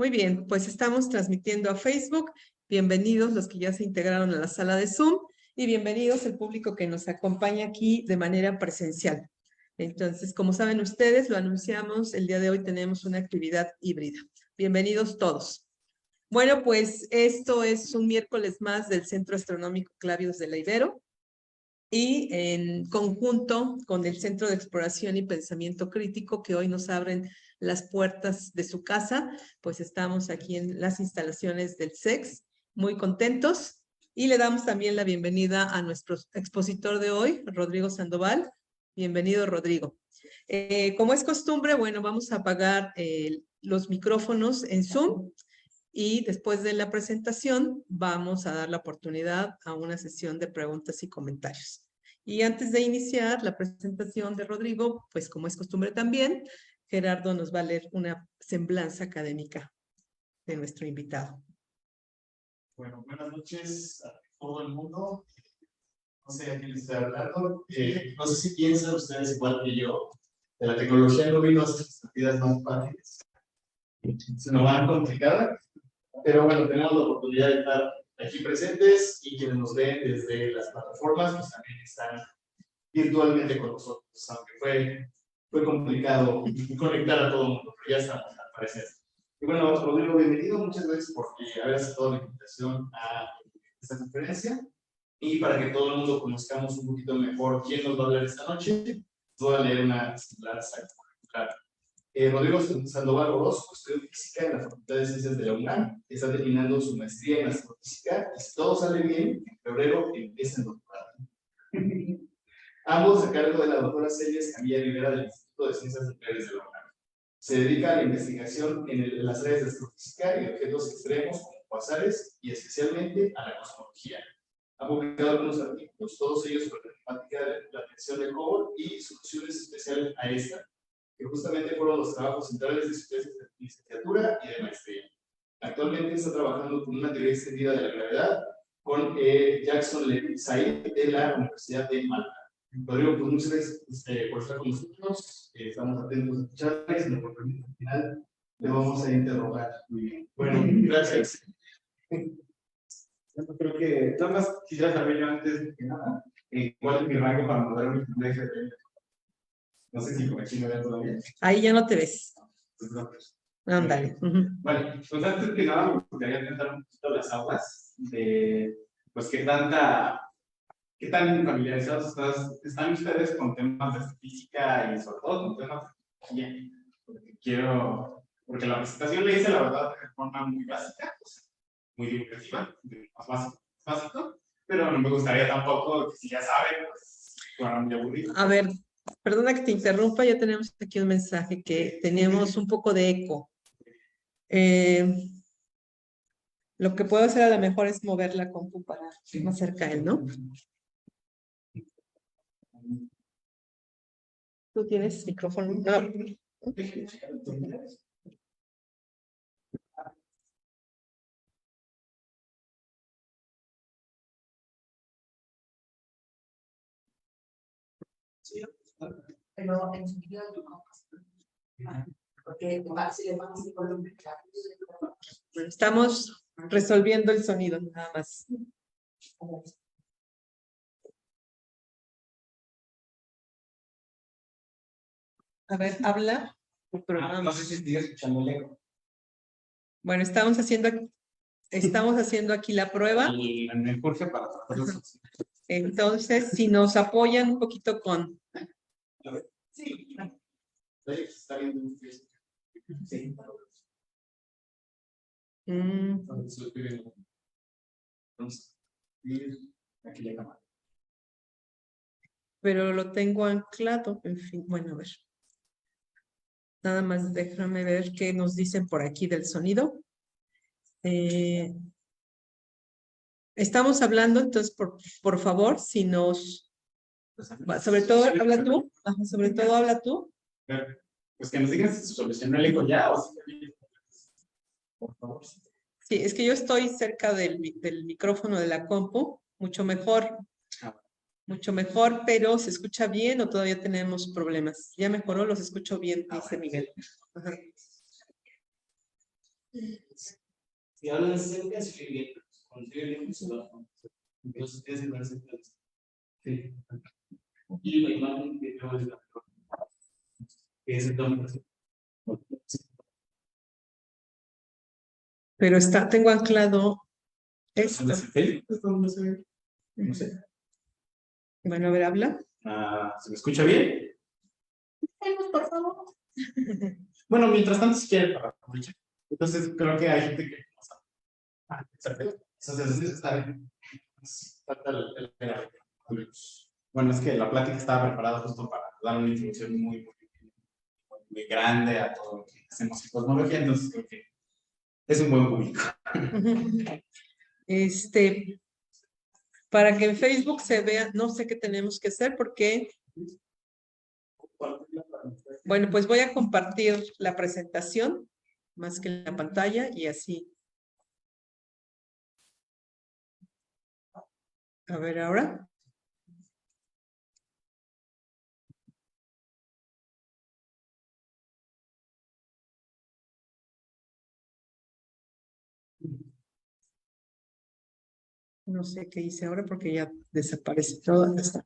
Muy bien, pues estamos transmitiendo a Facebook. Bienvenidos los que ya se integraron a la sala de Zoom y bienvenidos el público que nos acompaña aquí de manera presencial. Entonces, como saben ustedes, lo anunciamos, el día de hoy tenemos una actividad híbrida. Bienvenidos todos. Bueno, pues esto es un miércoles más del Centro Astronómico Clavios de la Ibero y en conjunto con el Centro de Exploración y Pensamiento Crítico que hoy nos abren las puertas de su casa, pues estamos aquí en las instalaciones del CEX, muy contentos y le damos también la bienvenida a nuestro expositor de hoy, Rodrigo Sandoval. Bienvenido, Rodrigo. Como es costumbre, bueno, vamos a apagar los micrófonos en Zoom y después de la presentación vamos a dar la oportunidad a una sesión de preguntas y comentarios. Y antes de iniciar la presentación de Rodrigo, pues como es costumbre también, Gerardo nos va a leer una semblanza académica de nuestro invitado. Bueno, buenas noches a todo el mundo. No sé a quién les estoy hablando. No sé si piensan ustedes igual que yo. De la tecnología no vino a hacer las vidas más fáciles, sino más complicadas. Pero bueno, tenemos la oportunidad de estar aquí presentes y quienes nos ven desde las plataformas, pues también están virtualmente con nosotros, aunque fue complicado conectar a todo el mundo, pero ya estamos al parecer. Y bueno, Rodrigo, bienvenido, muchas gracias por haber aceptado la invitación a esta conferencia. Y para que todo el mundo conozcamos un poquito mejor quién nos va a hablar esta noche, voy a leer una semblanza curricular. Rodrigo Sandoval Orozco estudió física en la Facultad de Ciencias de la UNAM, está terminando su maestría en astrofísica y si todo sale bien, en febrero empieza el doctorado. Ambos a cargo de la doctora Celia Escamilla Rivera del Instituto de Ciencias Nucleares de la UNAM. Se dedica a la investigación en las áreas de astrofísica y objetos extremos como cuasares y especialmente a la cosmología. Ha publicado algunos artículos, todos ellos sobre la temática de la atención de Hubble y soluciones especiales a esta, que justamente fueron los trabajos centrales de su tesis de licenciatura y de maestría. Actualmente está trabajando con una teoría extendida de la gravedad con Jackson Levy Said de la Universidad de Malta. Rodrigo, pues muchas gracias por estar con nosotros. Estamos atentos a escucharles y si por permiso al final le vamos a interrogar. Muy bien. Bueno, gracias. Yo creo que nada más quisiera saber yo antes que nada cuál es mi rango para mandar un DFP. No sé si por aquí me ven todavía. Ahí ya no te ves. Ándale. Vale. Pues antes que nada me gustaría intentar un poquito las aulas de pues qué tan familiarizados están ustedes con temas de física y sobre todo con temas de tecnología. Porque la presentación le hice la verdad de forma muy básica, pues, muy divulgativa, más básico, pero no me gustaría tampoco que si ya saben, pues fuera muy aburrido. A ver, perdona que te interrumpa, ya tenemos aquí un mensaje que tenemos un poco de eco. Lo que puedo hacer a lo mejor es mover la compu para más cerca a él, ¿no? ¿Tú tienes micrófono? No. Pero en su video porque si le vamos a estamos resolviendo el sonido, nada más. A ver, habla. No sé si estoy escuchando el eco. Bueno, estamos haciendo aquí la prueba. Y me urge para tratarlo. Entonces, si nos apoyan un poquito con... Sí. Está bien. Sí. Aquí la cámara. Pero lo tengo anclado, en fin, bueno, a ver. Nada más déjame ver qué nos dicen por aquí del sonido. Estamos hablando, entonces, por favor, si nos... Sobre todo, habla tú. Ajá, sobre todo, habla tú. Pues que nos digan si se solucionó el eco ya o si... Por favor. Sí, es que yo estoy cerca del micrófono de la compu, mucho mejor, pero ¿se escucha bien o todavía tenemos problemas? Ya mejoró, los escucho bien, dice Miguel. Ajá. Si hablan cerca, se oye bien. Cuando se oye lejos, se baja. Entonces, es el cerca. Sí. Y la imagen que yo les que es el tono. Pero tengo anclado esto. No sé. No sé. Bueno, a ver, habla. ¿Se me escucha bien? Por favor. Bueno, mientras tanto, si quieren para aprovechar. Entonces, creo que hay gente que no sabe. Perfecto. Entonces, está bien. Falta bueno, es que la plática estaba preparada justo para dar una introducción muy grande a todo lo que hacemos en cosmología, entonces creo que es un buen público. Para que en Facebook se vea, no sé qué tenemos que hacer porque, bueno, pues voy a compartir la presentación más que la pantalla y así. A ver ahora. No sé qué hice ahora porque ya desaparece todo. Está.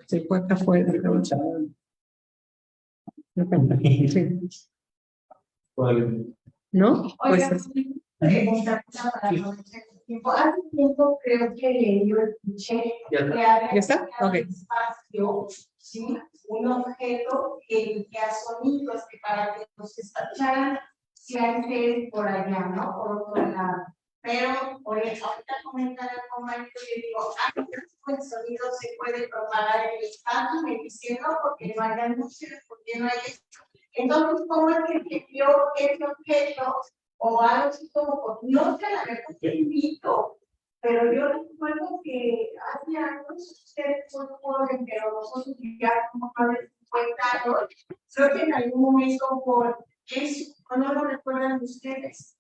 Se fue acá afuera. ¿No? Pues Pregunta para aprovechar el tiempo. Hace tiempo creo que leí o escuché que ¿Ya está? Ok. espacio, ¿sí? Un objeto que emitía sonidos que para que nos escucharan si hay seres por allá, ¿no? Por otro lado. Pero ahorita comentaba el compañero y le digo, ¿qué tipo de sonido se puede propagar en el espacio? Me dice, no, porque no hay anuncios, porque no hay esto. Entonces, ¿cómo es que se vio ese objeto? O algo así como, no sé, la verdad que invito, pero yo recuerdo que hace años ustedes son jóvenes, pero nosotros ya como más de 50 años, creo que en algún momento por eso, no lo recuerdan ustedes.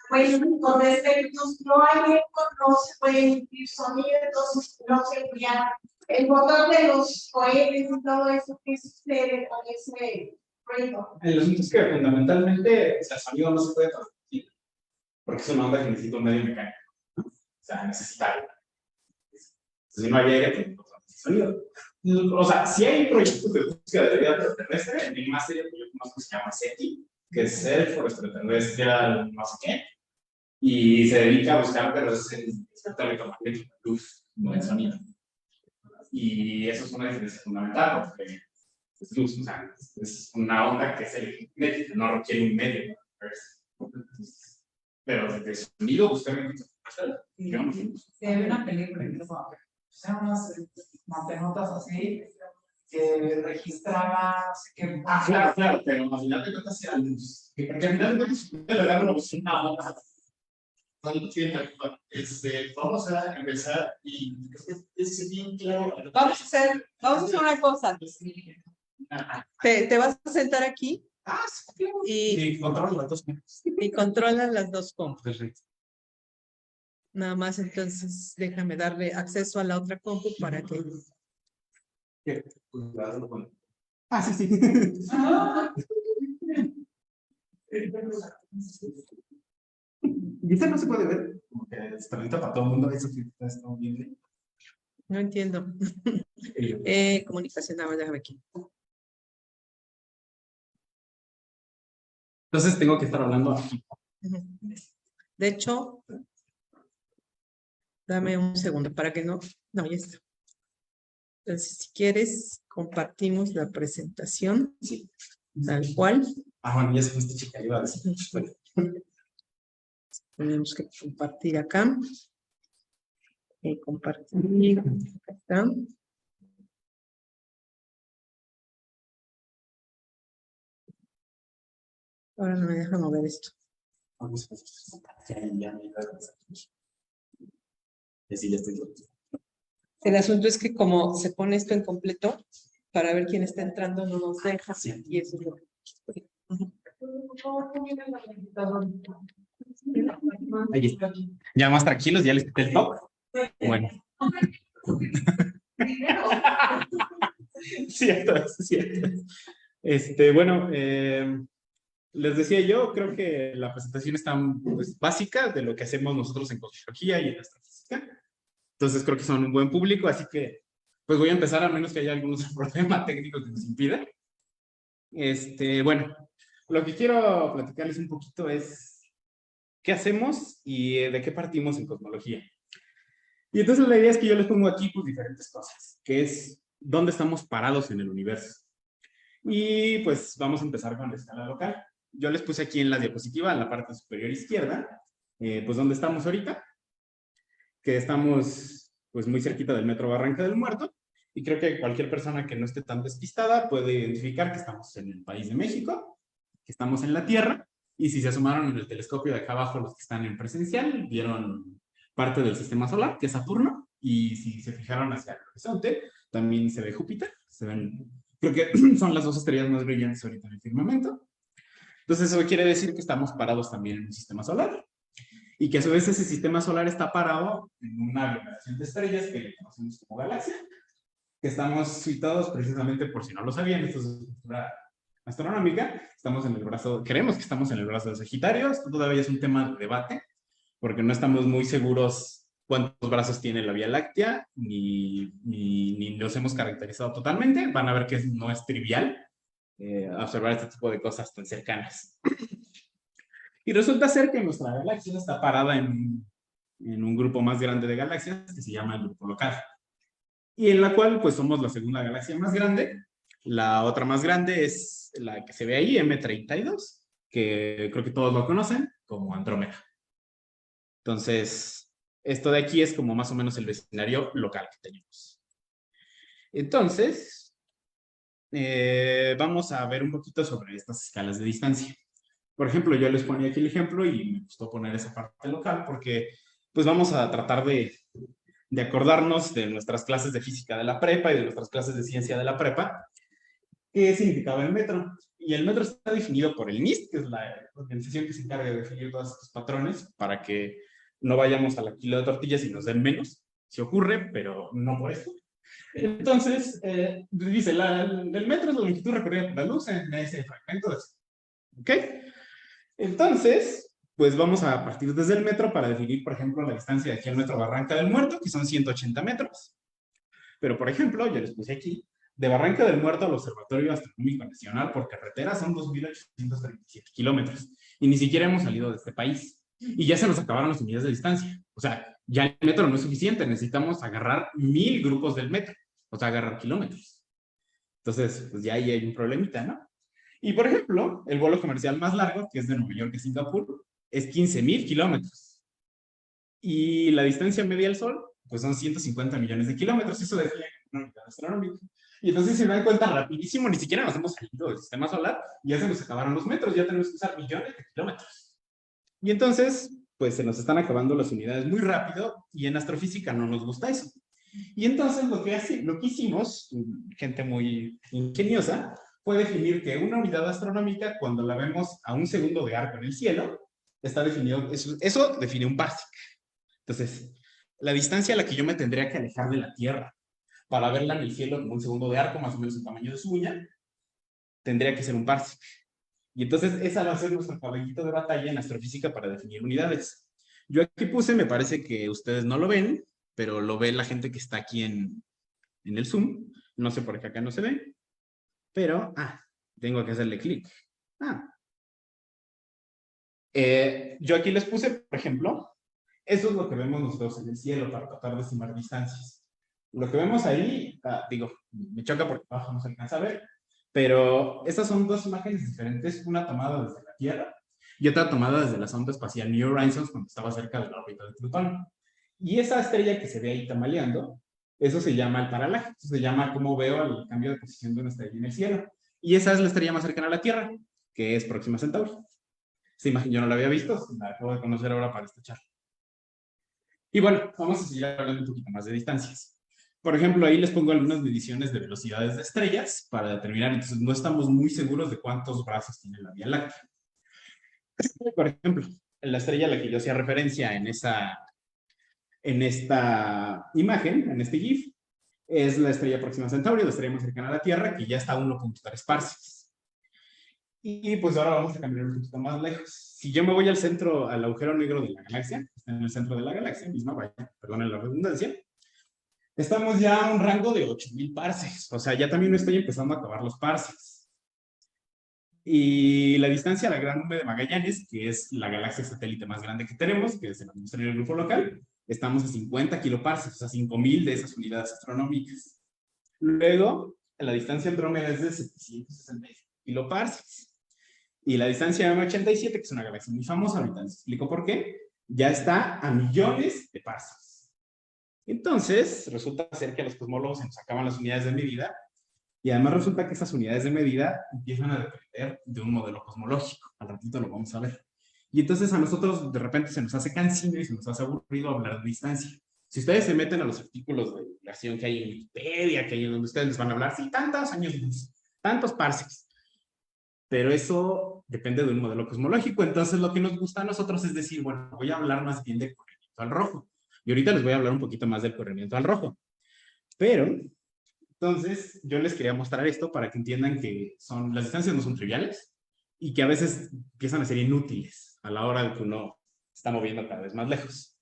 Pues con efectos no hay eco, no se puede emitir sonido, entonces no se envía el motor de los cohetes y todo eso que sucede con ese ruido. El asunto es que fundamentalmente el sonido no se puede transmitir, porque es una onda que necesita un medio mecánico, ¿no? O sea, necesita aire. Si no hay aire, pues no transmite sonido. O sea, si hay proyectos de búsqueda de vida extraterrestre, el más serio que yo conozco se llama SETI, que es Self for Extraterrestrial no sé qué, y se dedica a buscar, pero es el espectro electromagnético, luz, no el sonido. Y eso es una diferencia fundamental, porque es luz, o sea, es una onda que es electromagnética, no requiere un medio. Pero de sonido, buscar Sí, hay una película que se llama unas matenotas así que registraba, no sé qué. Claro, pero al final de cuentas era luz. Porque al final de cuentas, le dan una onda. Vamos a empezar y es bien claro. vamos a hacer una cosa. Te vas a sentar aquí y controlan las dos compu. Nada más entonces déjame darle acceso a la otra compu para que... Sí. ¿Y esta no se puede ver? Como que es talento para todo el mundo, eso sí está bien. No entiendo. Comunicación, nada más déjame aquí. Entonces tengo que estar hablando aquí. De hecho, dame un segundo para que no... No, ya está. Entonces, si quieres, compartimos la presentación. Sí. Tal cual. Bueno, ya se fue esta chica, iba a decir. Tenemos que compartir acá. Compartir. Acá está. Ahora no me deja mover esto. El asunto es que como se pone esto en completo, para ver quién está entrando no nos deja. Y eso es lo que... Ahí está. Ya más tranquilos, ya les quité el top. Bueno. Cierto, es cierto. Bueno, les decía yo, creo que la presentación está pues, básica de lo que hacemos nosotros en cosmología y en astrofísica. Entonces creo que son un buen público, así que pues voy a empezar a menos que haya algún problema técnico que nos impida. Bueno, lo que quiero platicarles un poquito es qué hacemos y de qué partimos en cosmología. Y entonces la idea es que yo les pongo aquí pues diferentes cosas, que es dónde estamos parados en el universo. Y pues vamos a empezar con la escala local. Yo les puse aquí en la diapositiva, en la parte superior izquierda, pues dónde estamos ahorita, que estamos pues muy cerquita del Metro Barranca del Muerto, y creo que cualquier persona que no esté tan despistada puede identificar que estamos en el país de México, que estamos en la Tierra, y si se asomaron en el telescopio de acá abajo los que están en presencial, vieron parte del sistema solar, que es Saturno, y si se fijaron hacia el horizonte, también se ve Júpiter, se ven, creo que son las dos estrellas más brillantes ahorita en el firmamento. Entonces eso quiere decir que estamos parados también en un sistema solar, y que a su vez ese sistema solar está parado en una aglomeración de estrellas que le conocemos como galaxia, que estamos situados precisamente, por si no lo sabían, esto es estructura astronómica, estamos en el brazo, creemos que estamos en el brazo de Sagitario, esto todavía es un tema de debate, porque no estamos muy seguros cuántos brazos tiene la Vía Láctea, ni los hemos caracterizado totalmente. Van a ver que no es trivial observar este tipo de cosas tan cercanas. Y resulta ser que nuestra galaxia está parada en un grupo más grande de galaxias que se llama el grupo local. Y en la cual pues somos la segunda galaxia más grande. La otra más grande es la que se ve ahí, M32, que creo que todos lo conocen como Andrómeda. Entonces, esto de aquí es como más o menos el vecindario local que tenemos. Entonces, vamos a ver un poquito sobre estas escalas de distancia. Por ejemplo, yo les ponía aquí el ejemplo y me gustó poner esa parte local porque pues vamos a tratar de acordarnos de nuestras clases de física de la prepa y de nuestras clases de ciencia de la prepa, qué significaba el metro. Y el metro está definido por el NIST, que es la organización que se encarga de definir todos estos patrones para que no vayamos a la kilo de tortillas y nos den menos, si ocurre, pero no por eso. Entonces, dice, el metro es la longitud recorrida por la luz en ese fragmento. ¿Ok? Entonces, pues vamos a partir desde el metro para definir, por ejemplo, la distancia de aquí al Metro Barranca del Muerto, que son 180 metros. Pero, por ejemplo, yo les puse aquí, de Barranca del Muerto al Observatorio Astronómico Nacional por carretera son 2.837 kilómetros. Y ni siquiera hemos salido de este país. Y ya se nos acabaron las unidades de distancia. O sea, ya el metro no es suficiente. Necesitamos agarrar 1000 grupos del metro. O sea, agarrar kilómetros. Entonces, pues ya ahí hay un problemita, ¿no? Y, por ejemplo, el vuelo comercial más largo, que es de Nueva York a Singapur, es 15.000 kilómetros. Y la distancia media al Sol, pues son 150 millones de kilómetros. Eso define una unidad astronómica. Y entonces, si se dan cuenta rapidísimo, ni siquiera nos hemos salido del sistema solar, ya se nos acabaron los metros, ya tenemos que usar millones de kilómetros. Y entonces, pues se nos están acabando las unidades muy rápido, y en astrofísica no nos gusta eso. Y entonces lo que hicimos, gente muy ingeniosa, fue definir que una unidad astronómica, cuando la vemos a un segundo de arco en el cielo, está definido, eso define un parsec. Entonces, la distancia a la que yo me tendría que alejar de la Tierra para verla en el cielo como un segundo de arco, más o menos el tamaño de su uña, tendría que ser un parsec. Y entonces esa va a ser nuestro caballito de batalla en astrofísica para definir unidades. Yo aquí puse, me parece que ustedes no lo ven, pero lo ve la gente que está aquí en el Zoom. No sé por qué acá no se ve. Pero, tengo que hacerle clic. Yo aquí les puse, por ejemplo, eso es lo que vemos nosotros en el cielo para tratar de estimar distancias. Lo que vemos ahí, digo, me choca porque abajo no se alcanza a ver, pero estas son dos imágenes diferentes, una tomada desde la Tierra y otra tomada desde la sonda espacial New Horizons cuando estaba cerca de la órbita de Plutón. Y esa estrella que se ve ahí tambaleando, eso se llama el paralaje, eso se llama cómo veo el cambio de posición de una estrella en el cielo. Y esa es la estrella más cercana a la Tierra, que es Próxima Centauri. Esta imagen yo no la había visto, la acabo de conocer ahora para esta charla. Y bueno, vamos a seguir hablando un poquito más de distancias. Por ejemplo, ahí les pongo algunas mediciones de velocidades de estrellas para determinar, entonces no estamos muy seguros de cuántos brazos tiene la Vía Láctea. Por ejemplo, la estrella a la que yo hacía referencia en esta imagen, en este GIF, es la estrella Próxima a Centauri, la estrella más cercana a la Tierra, que ya está a 1.3 parsecs. Y pues ahora vamos a cambiar un poquito más lejos. Si yo me voy al centro, al agujero negro de la galaxia, que está en el centro de la galaxia misma, vaya, perdonen la redundancia, estamos ya a un rango de 8000 parsecs. O sea, ya también me estoy empezando a acabar los parsecs. Y la distancia a la Gran Nube de Magallanes, que es la galaxia satélite más grande que tenemos, que es el atmósfero del grupo local, estamos a 50 kiloparsecs, o sea, 5000 de esas unidades astronómicas. Luego, la distancia Andrómeda es de 765 kiloparsecs. Y la distancia M87, que es una galaxia muy famosa, ahorita les explico por qué, ya está a millones de parsecs. Entonces, resulta ser que a los cosmólogos se nos acaban las unidades de medida, y además resulta que esas unidades de medida empiezan a depender de un modelo cosmológico. Al ratito lo vamos a ver. Y entonces a nosotros de repente se nos hace cansino y se nos hace aburrido hablar de distancia. Si ustedes se meten a los artículos de divulgación que hay en Wikipedia, que hay en donde ustedes les van a hablar, sí, tantos años luz, tantos parsecs. Pero eso depende de un modelo cosmológico. Entonces lo que nos gusta a nosotros es decir, bueno, voy a hablar más bien del corrimiento al rojo. Y ahorita les voy a hablar un poquito más del corrimiento al rojo. Pero, entonces, yo les quería mostrar esto para que entiendan que las distancias no son triviales y que a veces empiezan a ser inútiles a la hora de que uno está moviendo cada vez más lejos.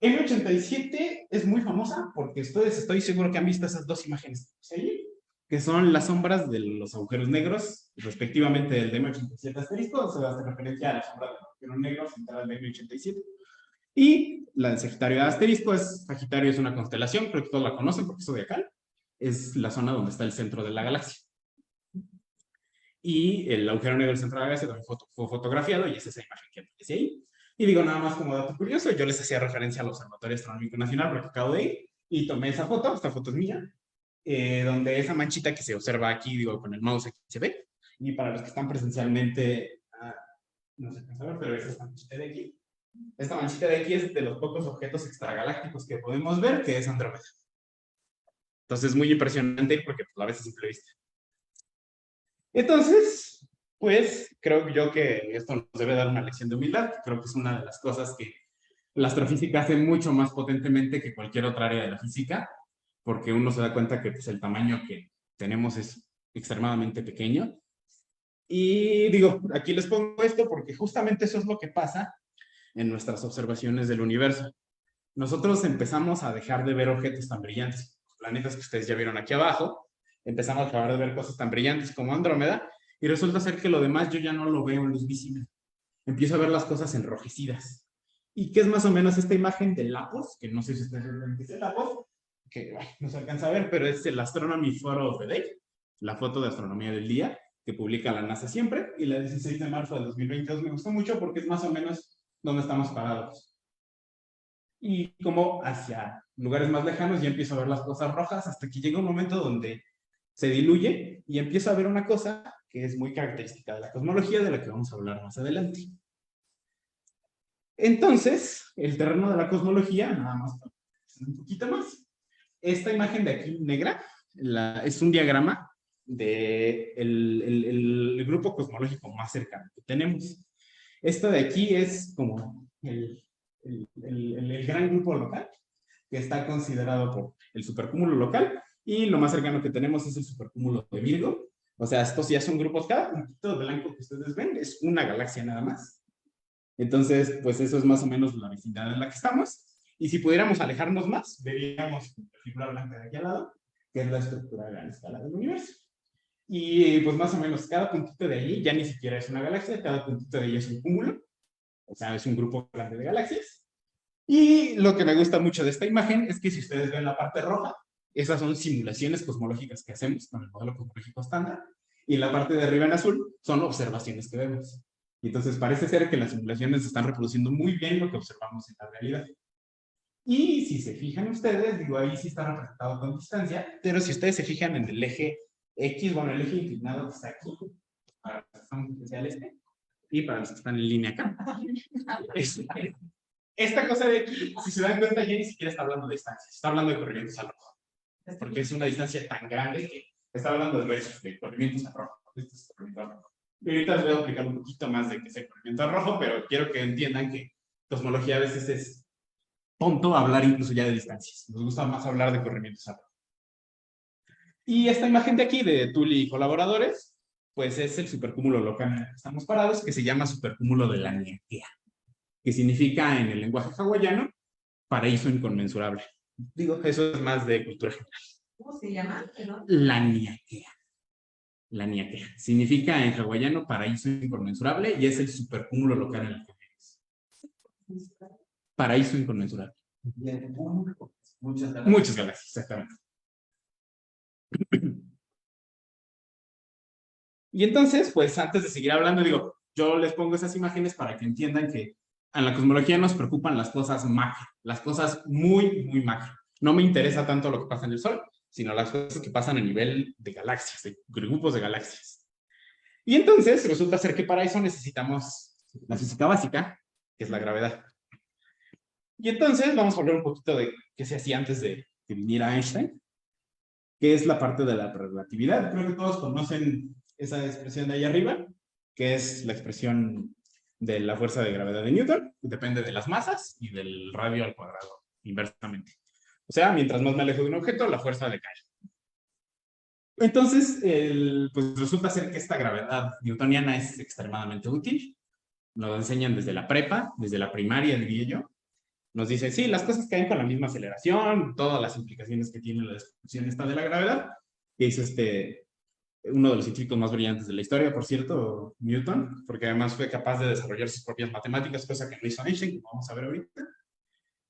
M87 es muy famosa porque ustedes estoy seguro que han visto esas dos imágenes que son las sombras de los agujeros negros, respectivamente del M87 asterisco, se hace referencia a la sombra del agujero negro central del M87. Y la del Sagitario asterisco Sagitario es una constelación, creo que todos la conocen porque es zodiacal. Es la zona donde está el centro de la galaxia. Y el agujero negro del centro de la galaxia también fue fotografiado y es esa imagen que aparece ahí. Y digo nada más como dato curioso, yo les hacía referencia al Observatorio Astronómico Nacional porque acabo de ir y tomé esa foto, esta foto es mía, donde esa manchita que se observa aquí, digo con el mouse aquí se ve. Y para los que están presencialmente, no se alcanza a ver, pero es esta manchita de aquí. Esta manchita de aquí es de los pocos objetos extragalácticos que podemos ver, que es Andrómeda. Entonces es muy impresionante porque pues, a veces simple vista. Entonces, pues creo yo que esto nos debe dar una lección de humildad. Creo que es una de las cosas que la astrofísica hace mucho más potentemente que cualquier otra área de la física, porque uno se da cuenta que pues, el tamaño que tenemos es extremadamente pequeño. Y digo, aquí les pongo esto porque justamente eso es lo que pasa en nuestras observaciones del universo. Nosotros empezamos a dejar de ver objetos tan brillantes, planetas que ustedes ya vieron aquí abajo, empezamos a dejar de ver cosas tan brillantes como Andrómeda, y resulta ser que lo demás yo ya no lo veo en luz visible. Empiezo a ver las cosas enrojecidas. ¿Y qué es más o menos esta imagen de Lapos? Que no sé si ustedes ven qué es el Lapos, que no se alcanza a ver, pero es el Astronomy Photo of the Day, la foto de astronomía del día, que publica la NASA siempre, y la 16 de marzo de 2022 me gustó mucho porque es más o menos donde estamos parados. Y como hacia lugares más lejanos ya empiezo a ver las cosas rojas hasta que llega un momento donde se diluye y empiezo a ver una cosa que es muy característica de la cosmología, de la que vamos a hablar más adelante. Entonces, el terreno de la cosmología, nada más un poquito más. Esta imagen de aquí negra es un diagrama del grupo cosmológico más cercano que tenemos. Esto de aquí es como el gran grupo local, que está considerado por el supercúmulo local, y lo más cercano que tenemos es el supercúmulo de Virgo. O sea, estos ya son grupos, cada puntito blanco que ustedes ven es una galaxia nada más. Entonces, pues eso es más o menos la vecindad en la que estamos. Y si pudiéramos alejarnos más, veríamos la figura blanca de aquí al lado, que es la estructura a gran escala del universo. Y pues más o menos cada puntito de allí ya ni siquiera es una galaxia, cada puntito de allí es un cúmulo. O sea, es un grupo grande de galaxias. Y lo que me gusta mucho de esta imagen es que si ustedes ven la parte roja, esas son simulaciones cosmológicas que hacemos con el modelo cosmológico estándar. Y la parte de arriba en azul son observaciones que vemos. Y entonces parece ser que las simulaciones están reproduciendo muy bien lo que observamos en la realidad. Y si se fijan ustedes, digo, ahí sí está representado con distancia, pero si ustedes se fijan en el eje X, bueno, el eje inclinado que está aquí, para los que están especiales, y para los que están en línea acá. Esta cosa de aquí, si se dan cuenta, ya ni siquiera está hablando de distancia, está hablando de corrimientos al rojo. Porque es una distancia tan grande que está hablando de corrimientos al rojo. Esto es corrimiento al rojo. Ahorita les voy a explicar un poquito más de qué es el corrimiento rojo, pero quiero que entiendan que cosmología a veces es tonto hablar incluso ya de distancias. Nos gusta más hablar de corrimientos a rojo. Y esta imagen de aquí, de Tully y colaboradores, pues es el supercúmulo local en el que estamos parados, que se llama supercúmulo de Laniakea, que significa en el lenguaje hawaiano paraíso inconmensurable. Digo, eso es más de cultura general. ¿Cómo se llama? ¿Perdón? Laniakea. Laniakea. Significa en hawaiano paraíso inconmensurable y es el supercúmulo local en el que vivimos. Paraíso inconmensurable. Muchas gracias. Muchas galaxias, exactamente. Y entonces, pues antes de seguir hablando, digo, yo les pongo esas imágenes para que entiendan que en la cosmología nos preocupan las cosas macro, las cosas muy, muy macro. No me interesa tanto lo que pasa en el Sol, sino las cosas que pasan a nivel de galaxias, de grupos de galaxias. Y entonces resulta ser que para eso necesitamos la física básica, que es la gravedad. Y entonces vamos a hablar un poquito de qué se hacía antes de que viniera Einstein, que es la parte de la relatividad. Creo que todos conocen esa expresión de ahí arriba, que es la expresión de la fuerza de gravedad de Newton, que depende de las masas y del radio al cuadrado, inversamente. O sea, mientras más me alejo de un objeto, la fuerza decae. Entonces, pues resulta ser que esta gravedad newtoniana es extremadamente útil. Nos lo enseñan desde la prepa, desde la primaria, diría yo. Nos dicen, sí, las cosas caen con la misma aceleración, todas las implicaciones que tiene la descripción esta de la gravedad, que hizo uno de los científicos más brillantes de la historia, por cierto, Newton, porque además fue capaz de desarrollar sus propias matemáticas, cosa que no hizo Einstein, como vamos a ver ahorita.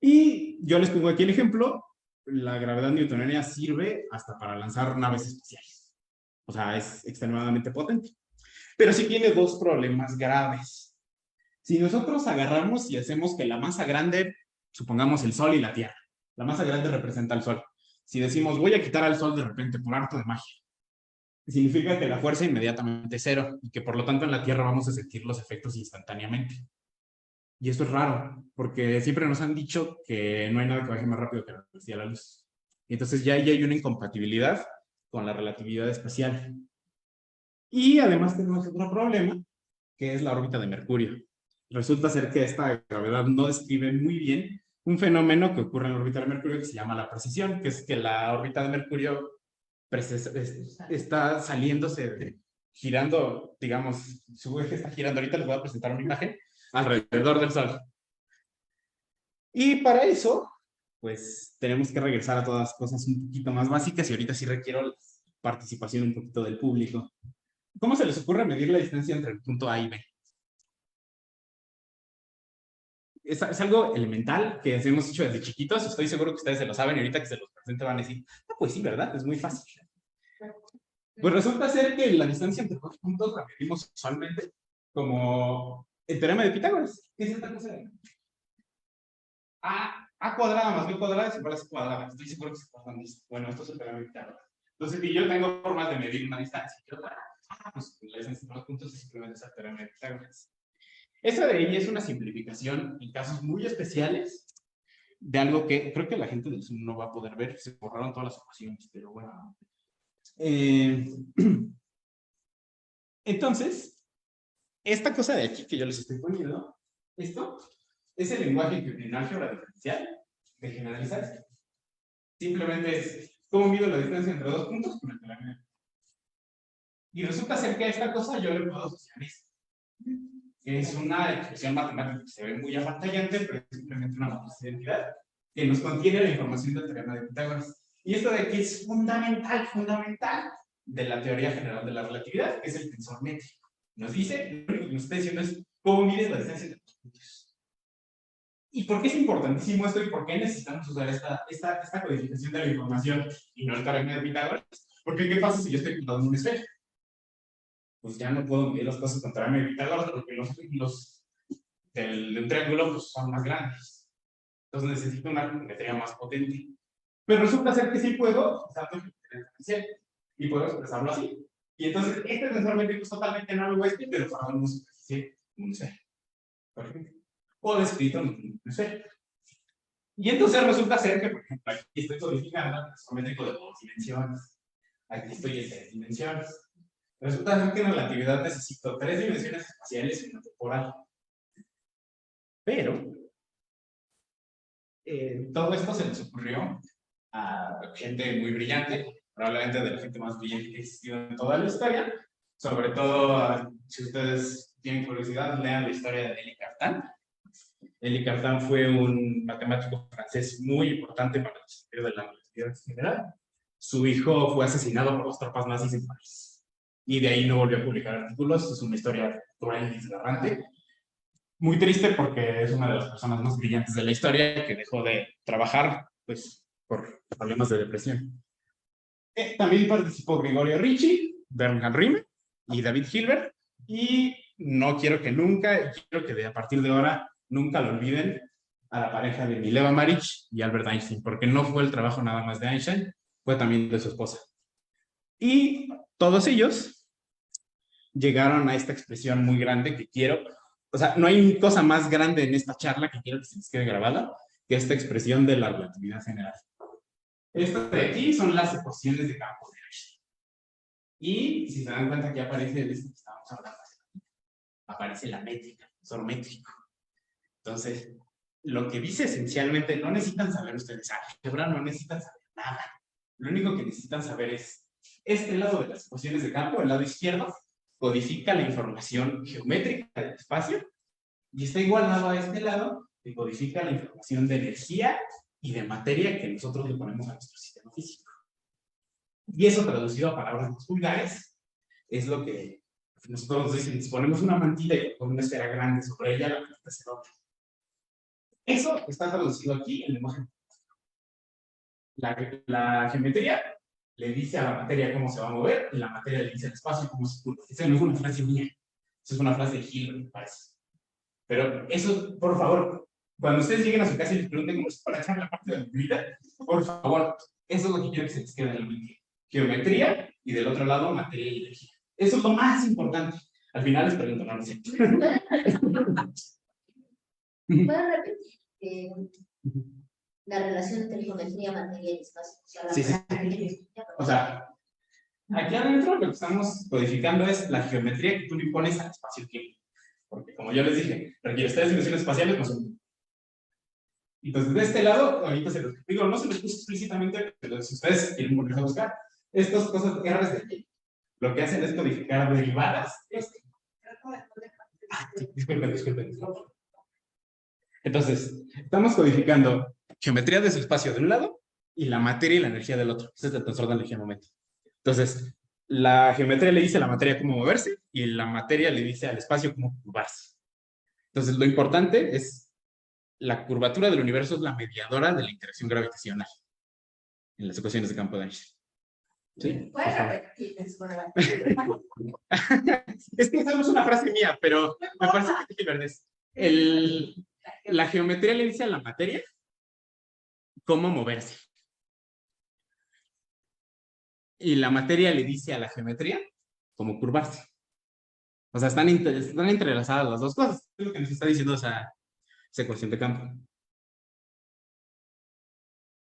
Y yo les pongo aquí el ejemplo, la gravedad newtoniana sirve hasta para lanzar naves espaciales. O sea, es extremadamente potente. Pero sí tiene dos problemas graves. Si nosotros agarramos y hacemos que la masa grande, supongamos el Sol y la Tierra, la masa grande representa al Sol. Si decimos, voy a quitar al Sol de repente por arte de magia, significa que la fuerza inmediatamente es cero y que por lo tanto en la Tierra vamos a sentir los efectos instantáneamente. Y esto es raro, porque siempre nos han dicho que no hay nada que baje más rápido que la velocidad de la luz. Y entonces ya ahí hay una incompatibilidad con la relatividad especial. Y además tenemos otro problema, que es la órbita de Mercurio. Resulta ser que esta gravedad no describe muy bien un fenómeno que ocurre en la órbita de Mercurio que se llama la precesión, que es que la órbita de Mercurio está saliéndose, girando, digamos, su eje está girando. Ahorita les voy a presentar una imagen alrededor del Sol. Y para eso, pues tenemos que regresar a todas las cosas un poquito más básicas y ahorita sí requiero la participación un poquito del público. ¿Cómo se les ocurre medir la distancia entre el punto A y B? Es algo elemental que hemos hecho desde chiquitos. Estoy seguro que ustedes se lo saben y ahorita que se los presente van a decir, ah, pues sí, ¿verdad? Es muy fácil. Pues resulta ser que la distancia entre dos puntos la medimos usualmente como el teorema de Pitágoras. ¿Qué es esta cosa? A cuadrada más B cuadrada es igual a C cuadrada. Estoy seguro que se acuerdan de esto. Bueno, esto es el teorema de Pitágoras. Entonces, si yo tengo formas de medir una distancia, pues la distancia entre dos puntos es simplemente el teorema de Pitágoras. Esa de ahí es una simplificación en casos muy especiales de algo que creo que la gente del Zoom no va a poder ver. Se borraron todas las ecuaciones, pero bueno. Entonces, esta cosa de aquí que yo les estoy poniendo, esto es el lenguaje en álgebra diferencial de generalizar. Simplemente es cómo mido la distancia entre dos puntos con el teorema. Y resulta ser que a esta cosa yo le puedo asociar esto. Es una expresión matemática que se ve muy apantallante, pero es simplemente una matriz de identidad que nos contiene la información del teorema de Pitágoras. Y esto de aquí es fundamental de la teoría general de la relatividad, que es el tensor métrico. Nos dice, lo único que nos está diciendo es cómo mides la distancia entre los puntos. ¿Y por qué es importantísimo esto y por qué necesitamos usar esta codificación de la información y no el teorema de Pitágoras? Porque ¿qué pasa si yo estoy pintando un esfero? Pues ya no puedo medir las cosas con teorema de Pitágoras porque los ángulos de un triángulo pues, son más grandes. Entonces necesito una geometría más potente. Pero resulta ser que sí puedo usar geometría diferencial y puedo expresarlo así. Y entonces este tensor métrico es totalmente análogo a este, pero para una superficie un esfero. Por ejemplo. O descrito en un esfero. Y entonces resulta ser que, por ejemplo, aquí estoy codificando el tensor métrico de 2 dimensiones. Aquí estoy en 3 dimensiones. Resulta que en relatividad necesito 3 dimensiones espaciales y una temporal. Pero todo esto se les ocurrió a gente muy brillante, probablemente de la gente más brillante que ha existido en toda la historia. Sobre todo, si ustedes tienen curiosidad, lean la historia de Élie Cartan. Élie Cartan fue un matemático francés muy importante para el desarrollo de la relatividad general. Su hijo fue asesinado por las tropas nazis en París. Y de ahí no volvió a publicar artículos. Es una historia cruel y desgarrante. Muy triste porque es una de las personas más brillantes de la historia que dejó de trabajar, pues, por problemas de depresión. También participó Gregorio Ricci, Bernhard Riemann y David Hilbert. Y no quiero que nunca, quiero que a partir de ahora nunca lo olviden a la pareja de Mileva Maric y Albert Einstein, porque no fue el trabajo nada más de Einstein, fue también de su esposa. Y todos ellos llegaron a esta expresión muy grande que quiero, o sea, no hay cosa más grande en esta charla que quiero que se les quede grabada que esta expresión de la relatividad general. Esto de aquí son las ecuaciones de campo de Einstein. Y si se dan cuenta que aparece de esto que estábamos hablando, aparece la métrica, el tensor métrico. Entonces, lo que dice esencialmente, no necesitan saber ustedes álgebra, no necesitan saber nada. Lo único que necesitan saber es, este lado de las ecuaciones de campo, el lado izquierdo, codifica la información geométrica del espacio, y está igualado a este lado, que codifica la información de energía y de materia que nosotros le ponemos a nuestro sistema físico. Y eso traducido a palabras más vulgares, es lo que nosotros decimos, si ponemos una mantilla y con una esfera grande sobre ella, la mantilla se nota. Eso está traducido aquí en lenguaje. La geometría le dice a la materia cómo se va a mover, y la materia le dice al espacio cómo se curva. Esa no es una frase mía, esa es una frase de Hilbert, me parece. Pero eso, por favor, cuando ustedes lleguen a su casa y les pregunten cómo es para echar la parte de la vida, por favor, eso es lo que quiero que se les quede en la mente. Geometría y del otro lado materia y energía. Eso es lo más importante. Al final les pregunto, no sé. ¿Puedo repetir la relación entre geometría, materia y espacio? Sí, sí. O sea, aquí adentro lo que estamos codificando es la geometría que tú le impones al espacio-tiempo. Porque como yo les dije, requiere 3 dimensiones espaciales más 1. Entonces, de este lado, ahorita se los digo, no se los puse explícitamente, pero si ustedes quieren volver a buscar, estas cosas R's de aquí, lo que hacen es codificar derivadas. Disculpen. Entonces, estamos codificando geometría de su espacio de un lado y la materia y la energía del otro. Este es el tensor de energía momento. Entonces, la geometría le dice a la materia cómo moverse y la materia le dice al espacio cómo curvarse. Entonces, lo importante es la curvatura del universo es la mediadora de la interacción gravitacional en las ecuaciones de campo de Einstein. ¿Sí? ¿Puedes repetir? Es que esa no es una frase mía, pero me parece que es verdad. La geometría le dice a la materia cómo moverse. Y la materia le dice a la geometría cómo curvarse. O sea, están entrelazadas las dos cosas. Es lo que nos está diciendo esa ecuación de campo.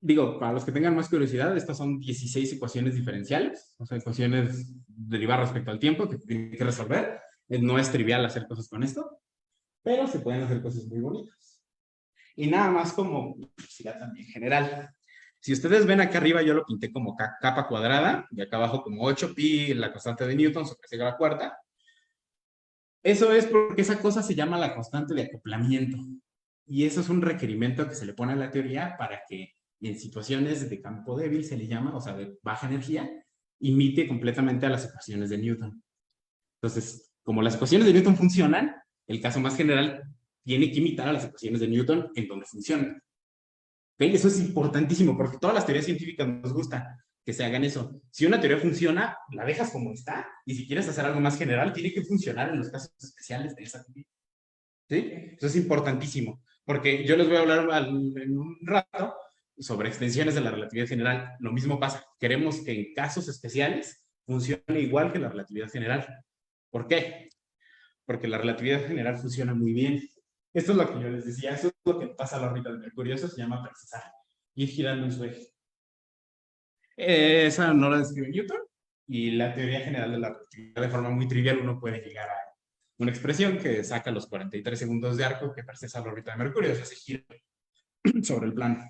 Digo, para los que tengan más curiosidad, estas son 16 ecuaciones diferenciales, o sea, ecuaciones derivadas respecto al tiempo que tienen que resolver. No es trivial hacer cosas con esto, pero se pueden hacer cosas muy bonitas. Y nada más como curiosidad también general. Si ustedes ven acá arriba, yo lo pinté como capa cuadrada, y acá abajo como 8pi, la constante de Newton sobre c a la cuarta. Eso es porque esa cosa se llama la constante de acoplamiento. Y eso es un requerimiento que se le pone a la teoría para que en situaciones de campo débil se le llama, o sea, de baja energía, imite completamente a las ecuaciones de Newton. Entonces, como las ecuaciones de Newton funcionan, el caso más general tiene que imitar a las ecuaciones de Newton en donde funcionan. ¿Okay? Eso es importantísimo porque todas las teorías científicas nos gusta que se hagan eso. Si una teoría funciona, la dejas como está, y si quieres hacer algo más general, tiene que funcionar en los casos especiales de esa teoría. ¿Sí? Eso es importantísimo, porque yo les voy a hablar en un rato sobre extensiones de la relatividad general. Lo mismo pasa. Queremos que en casos especiales funcione igual que la relatividad general. ¿Por qué? Porque la relatividad general funciona muy bien. Esto es lo que yo les decía. Eso es lo que pasa a la órbita de Mercurio. Eso se llama precesar. Ir girando en su eje. Esa no la describe Newton. Y la teoría general de la relatividad, de forma muy trivial, uno puede llegar a una expresión que saca los 43 segundos de arco que precesa la órbita de Mercurio, o sea, se gira sobre el plano.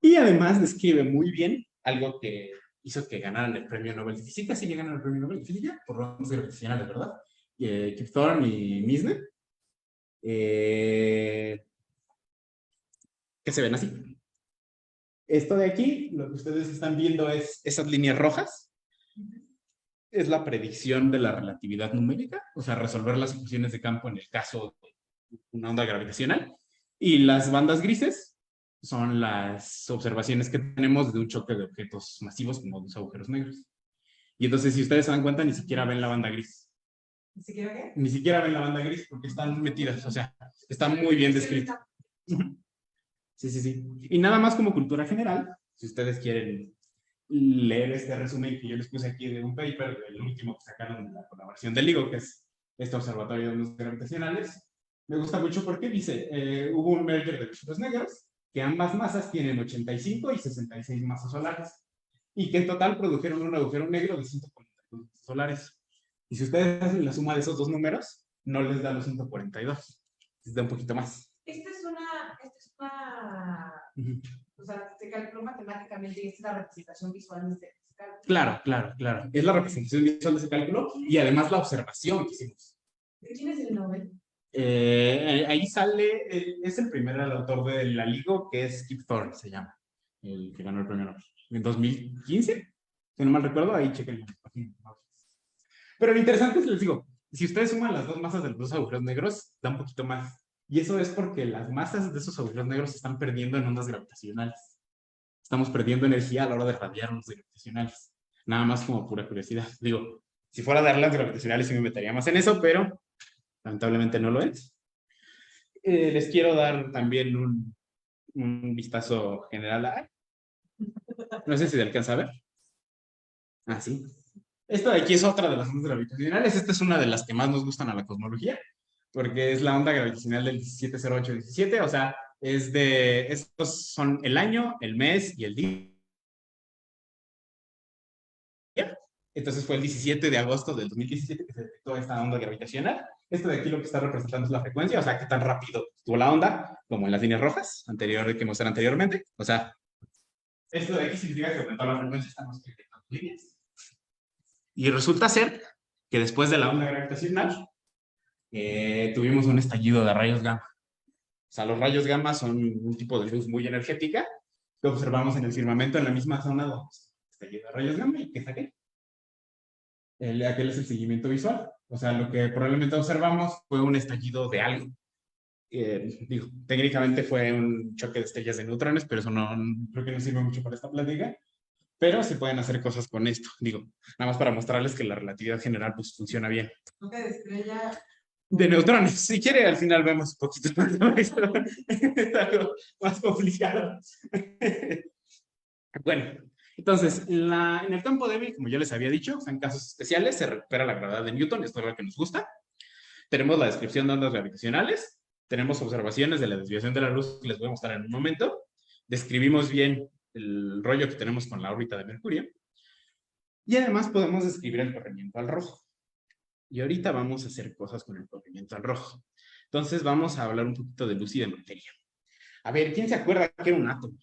Y además describe muy bien algo que hizo que ganaran el premio Nobel de Física, sí llegaron al premio Nobel de Física, por razones gravitacionales, ¿verdad? Kip Thorne y Misner, que se ven así. Esto de aquí, lo que ustedes están viendo es esas líneas rojas. Es la predicción de la relatividad numérica, o sea, resolver las ecuaciones de campo en el caso de una onda gravitacional. Y las bandas grises son las observaciones que tenemos de un choque de objetos masivos como los agujeros negros. Y entonces, si ustedes se dan cuenta, ni siquiera ven la banda gris. ¿Ni siquiera qué? Ni siquiera ven la banda gris porque están metidas, o sea, está muy bien descrito. Sí, sí, sí. Y nada más como cultura general, si ustedes quieren leer este resumen que yo les puse aquí de un paper, el último que sacaron de la colaboración del LIGO, que es este observatorio de ondas gravitacionales, me gusta mucho porque dice, hubo un merger de agujeros negros, que ambas masas tienen 85 y 66 masas solares, y que en total produjeron un agujero negro de 142 masas solares. Y si ustedes hacen la suma de esos dos números, no les da los 142, les da un poquito más. Esta es una, o sea, se calculó matemáticamente y esta es la representación visual de este cálculo. Claro, claro, claro. Es la representación visual de ese cálculo y además la observación que hicimos. ¿De quién es el Nobel? Ahí sale, es el primer autor de la LIGO, que es Kip Thorne, se llama, el que ganó el premio Nobel. En 2015, si no mal recuerdo, ahí chequen. Pero lo interesante es, les digo, si ustedes suman las dos masas de los dos agujeros negros, da un poquito más. Y eso es porque las masas de esos agujeros negros se están perdiendo en ondas gravitacionales. Estamos perdiendo energía a la hora de radiar ondas gravitacionales. Nada más como pura curiosidad. Digo, si fuera a dar las gravitacionales sí me metería más en eso, pero lamentablemente no lo es. Les quiero dar también un vistazo general a... No sé si se alcanza a ver. Ah, sí. Esta de aquí es otra de las ondas gravitacionales. Esta es una de las que más nos gustan a la cosmología, porque es la onda gravitacional del 170817, o sea, estos son el año, el mes y el día. Entonces fue el 17 de agosto del 2017 que se detectó esta onda gravitacional. Esto de aquí lo que está representando es la frecuencia, o sea, qué tan rápido estuvo la onda, como en las líneas rojas que mostré anteriormente. O sea, esto de aquí significa que aumentó la frecuencia, estamos en líneas. Y resulta ser que después de la onda gravitacional, tuvimos un estallido de rayos gamma. O sea, los rayos gamma son un tipo de luz muy energética que observamos en el firmamento en la misma zona donde estallido de rayos gamma y que saqué. Aquel es el seguimiento visual. O sea, lo que probablemente observamos fue un estallido de algo. Digo, técnicamente fue un choque de estrellas de neutrones, pero eso no creo que no sirve mucho para esta plática. Pero se pueden hacer cosas con esto. Digo, nada más para mostrarles que la relatividad general pues funciona bien. Choque de estrella. De neutrones. Si quiere, al final vemos un poquito más. Es algo más complicado. Bueno, entonces, en el campo débil, como ya les había dicho, en casos especiales se recupera la gravedad de Newton, esto es lo que nos gusta. Tenemos la descripción de ondas gravitacionales, tenemos observaciones de la desviación de la luz que les voy a mostrar en un momento, describimos bien el rollo que tenemos con la órbita de Mercurio, y además podemos describir el corrimiento al rojo. Y ahorita vamos a hacer cosas con el corrimiento al rojo. Entonces vamos a hablar un poquito de luz y de materia. A ver, ¿quién se acuerda que era un átomo?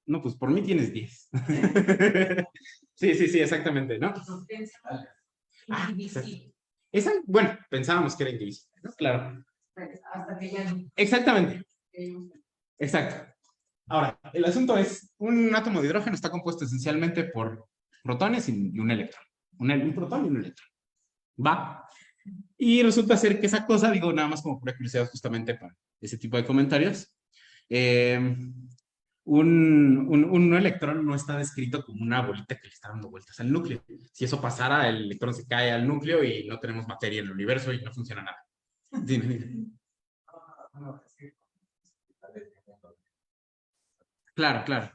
No, pues por mí tienes 10. Sí, sí, sí, exactamente, ¿no? Bueno, pensábamos que era indivisible, ¿no? Claro. Hasta que ya no. Exactamente. Exacto. Ahora, el asunto es, un átomo de hidrógeno está compuesto esencialmente por protones y un electrón. Un protón y un electrón. ¿Va? Y resulta ser que esa cosa, digo nada más como pura curiosidad justamente para ese tipo de comentarios, un electrón no está descrito como una bolita que le está dando vueltas al núcleo. Si eso pasara, el electrón se cae al núcleo y no tenemos materia en el universo y no funciona nada. Dime, dime. Claro, claro.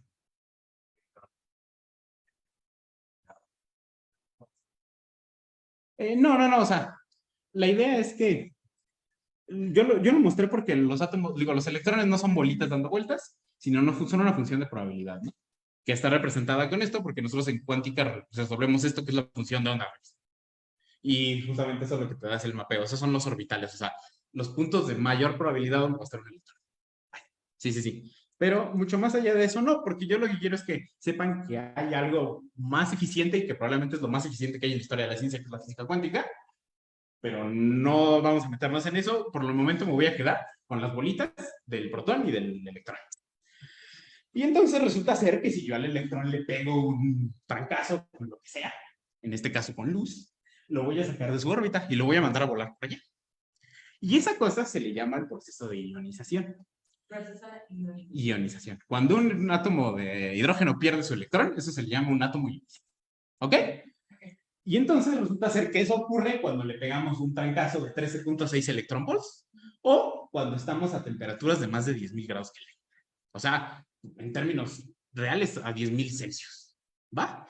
No, o sea, la idea es que yo lo mostré porque los átomos, digo, los electrones no son bolitas dando vueltas, sino son una función de probabilidad, ¿no? Que está representada con esto porque nosotros en cuántica resolvemos esto que es la función de onda. Y justamente eso es lo que te da el mapeo. Esos son los orbitales, o sea, los puntos de mayor probabilidad donde va a estar un electrón. Sí, sí, sí. Pero mucho más allá de eso, no, porque yo lo que quiero es que sepan que hay algo más eficiente y que probablemente es lo más eficiente que hay en la historia de la ciencia, que es la física cuántica, pero no vamos a meternos en eso. Por el momento me voy a quedar con las bolitas del protón y del electrón. Y entonces resulta ser que si yo al electrón le pego un trancazo con lo que sea, en este caso con luz, lo voy a sacar de su órbita y lo voy a mandar a volar por allá. Y esa cosa se le llama el proceso de ionización. Ionización. Cuando un átomo de hidrógeno pierde su electrón, eso se le llama un átomo ionizado. ¿Ok? Y entonces resulta ser que eso ocurre cuando le pegamos un trancazo de 13.6 electronvolts o cuando estamos a temperaturas de más de 10.000 grados Kelvin. O sea, en términos reales, a 10.000 Celsius. ¿Va?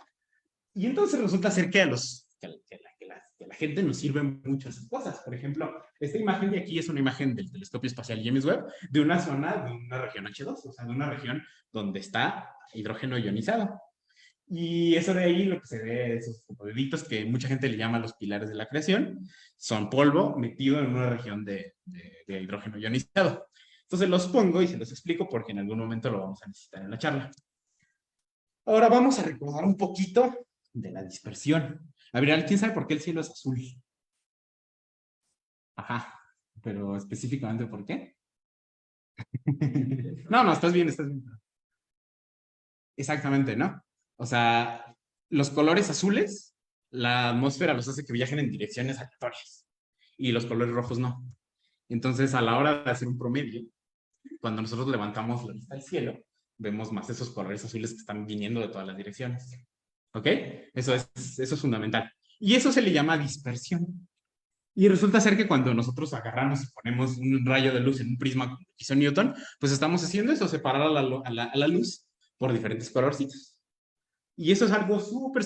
Y entonces resulta ser que la gente nos sirve muchas cosas. Por ejemplo, esta imagen de aquí es una imagen del telescopio espacial James Webb de una zona, de una región H2, o sea, de una región donde está hidrógeno ionizado. Y eso de ahí, lo que se ve, esos deditos que mucha gente le llama los pilares de la creación, son polvo metido en una región de hidrógeno ionizado. Entonces los pongo y se los explico porque en algún momento lo vamos a necesitar en la charla. Ahora vamos a recordar un poquito de la dispersión. A ver, ¿quién sabe por qué el cielo es azul? Ajá, pero específicamente ¿por qué? No, estás bien, estás bien. Exactamente, ¿no? O sea, los colores azules, la atmósfera los hace que viajen en direcciones aleatorias y los colores rojos no. Entonces, a la hora de hacer un promedio, cuando nosotros levantamos la vista al cielo, vemos más esos colores azules que están viniendo de todas las direcciones. ¿Ok? Eso es fundamental. Y eso se le llama dispersión. Y resulta ser que cuando nosotros agarramos y ponemos un rayo de luz en un prisma como hizo Newton, pues estamos haciendo eso, separar a la luz por diferentes colorcitos. Y eso es algo súper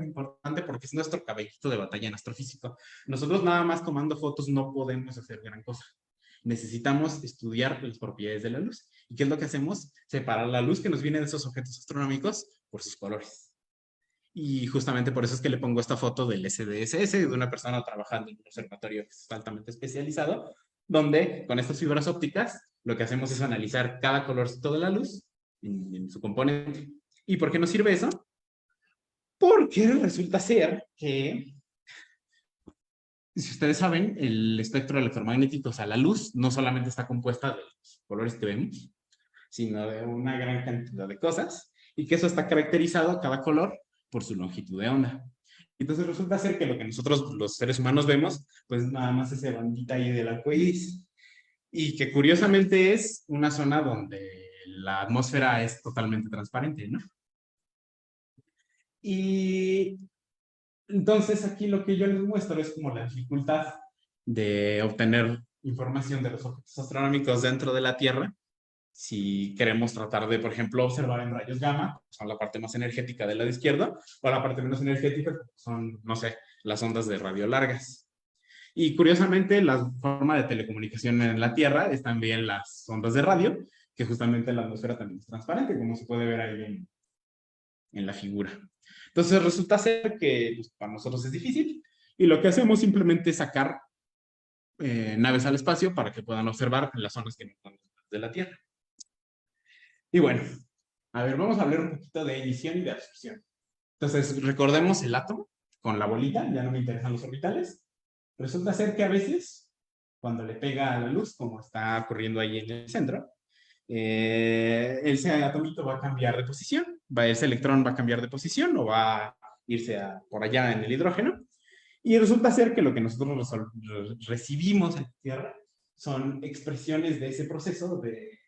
importante porque es nuestro caballito de batalla en astrofísica. Nosotros nada más tomando fotos no podemos hacer gran cosa. Necesitamos estudiar las propiedades de la luz. ¿Y qué es lo que hacemos? Separar la luz que nos viene de esos objetos astronómicos por sus colores. Y justamente por eso es que le pongo esta foto del SDSS, de una persona trabajando en un observatorio altamente especializado, donde con estas fibras ópticas lo que hacemos es analizar cada colorcito de la luz en su componente. ¿Y por qué nos sirve eso? Porque resulta ser que, si ustedes saben, el espectro electromagnético, o sea, la luz, no solamente está compuesta de los colores que vemos, sino de una gran cantidad de cosas, y que eso está caracterizado, cada color, por su longitud de onda. Entonces resulta ser que lo que nosotros los seres humanos vemos, pues nada más esa bandita ahí del arcoíris, y que curiosamente es una zona donde la atmósfera es totalmente transparente, ¿no? Y entonces aquí lo que yo les muestro es como la dificultad de obtener información de los objetos astronómicos dentro de la Tierra si queremos tratar de, por ejemplo, observar en rayos gamma, que son la parte más energética del lado izquierdo, o la parte menos energética, que son, no sé, las ondas de radio largas. Y curiosamente, la forma de telecomunicación en la Tierra es también las ondas de radio, que justamente la atmósfera también es transparente, como se puede ver ahí en la figura. Entonces resulta ser que pues, para nosotros es difícil, y lo que hacemos simplemente es sacar naves al espacio para que puedan observar las zonas que no están de la Tierra. Y bueno, a ver, vamos a hablar un poquito de emisión y de absorción. Entonces, recordemos el átomo con la bolita, ya no me interesan los orbitales. Resulta ser que a veces, cuando le pega a la luz, como está ocurriendo ahí en el centro, ese atomito va a cambiar de posición, ese electrón va a cambiar de posición o va a irse por allá en el hidrógeno. Y resulta ser que lo que nosotros recibimos en la Tierra son expresiones de ese proceso de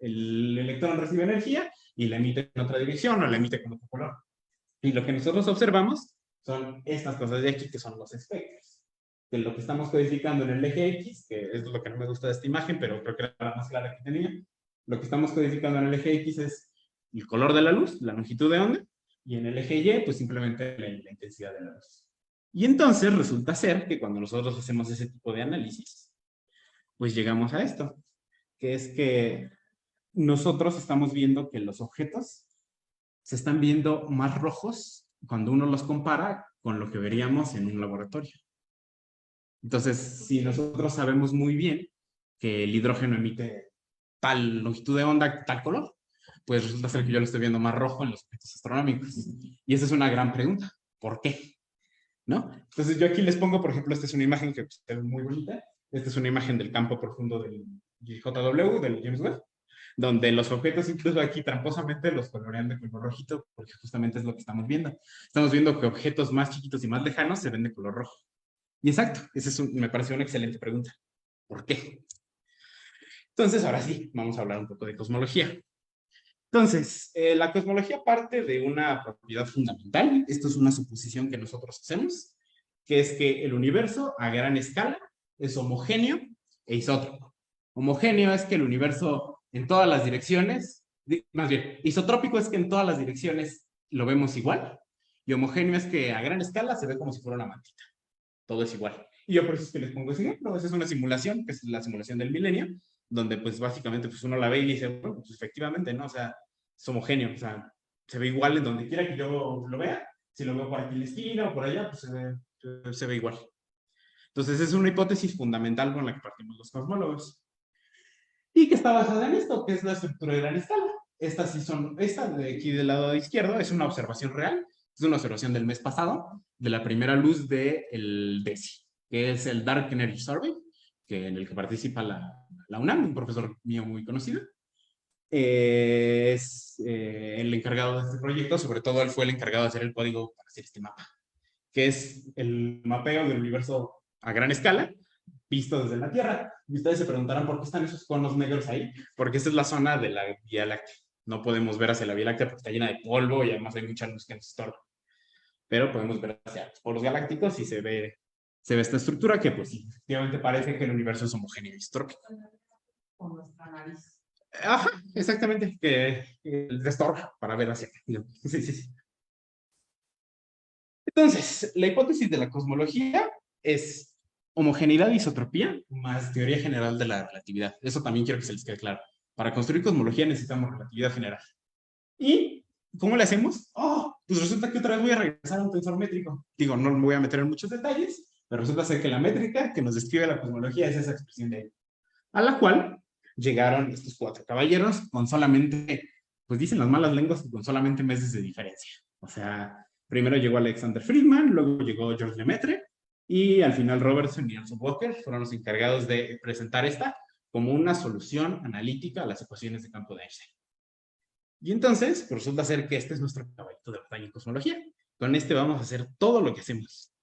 el electrón recibe energía y la emite en otra dirección o la emite con otro color. Y lo que nosotros observamos son estas cosas de aquí, que son los espectros. Que lo que estamos codificando en el eje X, que es lo que no me gusta de esta imagen, pero creo que era la más clara que tenía. Lo que estamos codificando en el eje X es el color de la luz, la longitud de onda, y en el eje Y, pues simplemente la intensidad de la luz. Y entonces resulta ser que cuando nosotros hacemos ese tipo de análisis, pues llegamos a esto, que es que nosotros estamos viendo que los objetos se están viendo más rojos cuando uno los compara con lo que veríamos en un laboratorio. Entonces, si nosotros sabemos muy bien que el hidrógeno emite tal longitud de onda, tal color, pues resulta ser que yo lo estoy viendo más rojo en los objetos astronómicos. Y esa es una gran pregunta. ¿Por qué? ¿No? Entonces yo aquí les pongo, por ejemplo, esta es una imagen que es muy bonita. Esta es una imagen del campo profundo del JW, del James Webb, donde los objetos, incluso aquí tramposamente, los colorean de color rojito, porque justamente es lo que estamos viendo. Estamos viendo que objetos más chiquitos y más lejanos se ven de color rojo. Y exacto, esa me pareció una excelente pregunta. ¿Por qué? Entonces, ahora sí, vamos a hablar un poco de cosmología. Entonces, la cosmología parte de una propiedad fundamental. Esto es una suposición que nosotros hacemos, que es que el universo a gran escala es homogéneo e isótropo. Homogéneo es que el universo en todas las direcciones, más bien, isotrópico es que en todas las direcciones lo vemos igual, y homogéneo es que a gran escala se ve como si fuera una mantita. Todo es igual. Y yo por eso es que les pongo ese ejemplo. Esa es una simulación, que es la simulación del milenio, donde pues básicamente pues uno la ve y dice, bueno, pues efectivamente, ¿no? O sea, es homogéneo, o sea, se ve igual en donde quiera que yo lo vea. Si lo veo por aquí en la esquina o por allá, pues se ve igual. Entonces es una hipótesis fundamental con la que partimos los cosmólogos. Y que está basada en esto, que es la estructura de gran escala. Esta de aquí del lado izquierdo es una observación real, es una observación del mes pasado, de la primera luz del DESI, que es el Dark Energy Survey, en el que participa la UNAM, un profesor mío muy conocido. Es el encargado de este proyecto, sobre todo él fue el encargado de hacer el código para hacer este mapa, que es el mapeo del universo a gran escala, visto desde la Tierra. Y ustedes se preguntarán por qué están esos conos negros ahí, porque esta es la zona de la Vía Láctea. No podemos ver hacia la Vía Láctea porque está llena de polvo y además hay mucha luz que nos estorba. Pero podemos ver hacia los polos galácticos y se ve esta estructura que pues efectivamente parece que el universo es homogéneo y isotrópico. Con nuestra nariz. Ajá, exactamente, que destorba para ver hacia acá. Sí, sí, sí. Entonces, la hipótesis de la cosmología es homogeneidad e isotropía más teoría general de la relatividad. Eso también quiero que se les quede claro. Para construir cosmología necesitamos relatividad general. ¿Y cómo le hacemos? Oh, pues resulta que otra vez voy a regresar a un tensor métrico. Digo, no me voy a meter en muchos detalles, pero resulta ser que la métrica que nos describe la cosmología es esa expresión de ahí, a la cual llegaron estos 4 caballeros con solamente, pues dicen las malas lenguas, con solamente meses de diferencia. O sea, primero llegó Alexander Friedman, luego llegó George Lemaitre, y al final Robertson y Nelson Walker fueron los encargados de presentar esta como una solución analítica a las ecuaciones de campo de Einstein. Y entonces, pues resulta ser que este es nuestro caballito de batalla en cosmología. Con este vamos a hacer todo lo que hacemos.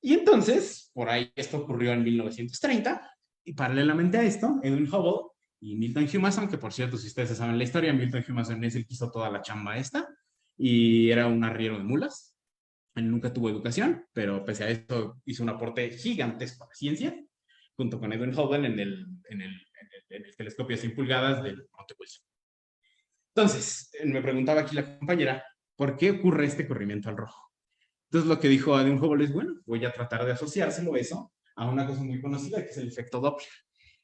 Y entonces, por ahí esto ocurrió en 1930, y paralelamente a esto, Edwin Hubble y Milton Humason, que por cierto, si ustedes saben la historia, Milton Humason es el que hizo toda la chamba esta, y era un arriero de mulas. Él nunca tuvo educación, pero pese a esto hizo un aporte gigantesco a la ciencia, junto con Edwin Hubble en el telescopio de 100 pulgadas del Monte Wilson. Entonces, me preguntaba aquí la compañera, ¿por qué ocurre este corrimiento al rojo? Entonces lo que dijo Edwin Hubble es, bueno, voy a tratar de asociárselo eso a una cosa muy conocida que es el efecto Doppler.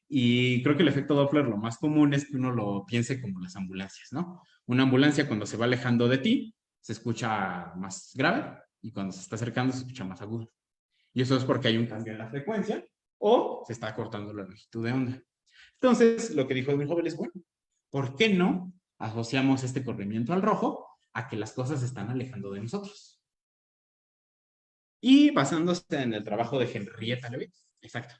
Y creo que el efecto Doppler lo más común es que uno lo piense como las ambulancias, ¿no? Una ambulancia cuando se va alejando de ti se escucha más grave y cuando se está acercando se escucha más agudo. Y eso es porque hay un cambio en la frecuencia o se está cortando la longitud de onda. Entonces lo que dijo Edwin Hubble es, bueno, ¿por qué no asociamos este corrimiento al rojo a que las cosas se están alejando de nosotros? Y basándose en el trabajo de Henrietta Leavitt, exacto,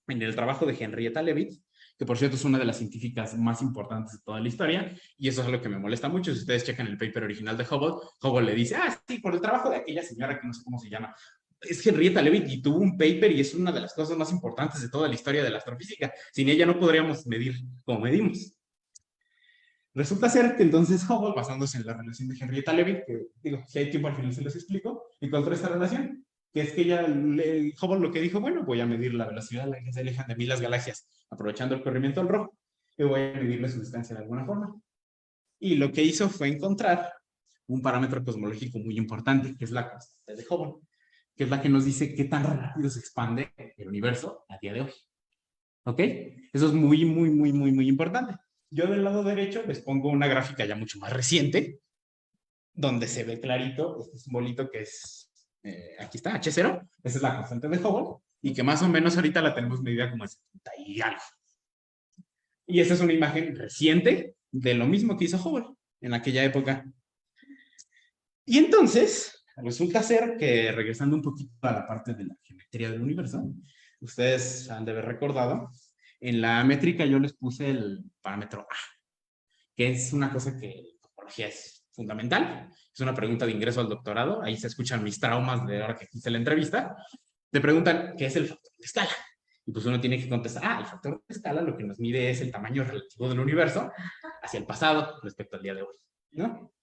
en el trabajo de Henrietta Leavitt, que por cierto es una de las científicas más importantes de toda la historia, y eso es algo que me molesta mucho. Si ustedes checan el paper original de Hubble, Hubble le dice, sí, por el trabajo de aquella señora que no sé cómo se llama. Es Henrietta Leavitt y tuvo un paper y es una de las cosas más importantes de toda la historia de la astrofísica. Sin ella no podríamos medir como medimos. Resulta ser que entonces Hubble, basándose en la relación de Henrietta Leavitt, que digo, si hay tiempo al final se los explico, encontró esta relación, que es que Hubble lo que dijo, bueno, voy a medir la velocidad a la que se alejan de mí las galaxias, aprovechando el corrimiento al rojo, y voy a medirle su distancia de alguna forma. Y lo que hizo fue encontrar un parámetro cosmológico muy importante, que es la constante de Hubble, que es la que nos dice qué tan rápido se expande el universo a día de hoy. ¿Ok? Eso es muy, muy, muy, muy, muy importante. Yo del lado derecho les pongo una gráfica ya mucho más reciente, donde se ve clarito este simbolito que es, aquí está, H0, esa es la constante de Hubble, y que más o menos ahorita la tenemos medida como en 70 y algo. Y esta es una imagen reciente de lo mismo que hizo Hubble en aquella época. Y entonces, resulta ser que, regresando un poquito a la parte de la geometría del universo, ustedes han de haber recordado, en la métrica yo les puse el parámetro A, que es una cosa que en topología es fundamental. Es una pregunta de ingreso al doctorado. Ahí se escuchan mis traumas de ahora que hice la entrevista. Te preguntan qué es el factor de escala. Y pues uno tiene que contestar, el factor de escala lo que nos mide es el tamaño relativo del universo hacia el pasado respecto al día de hoy, ¿no?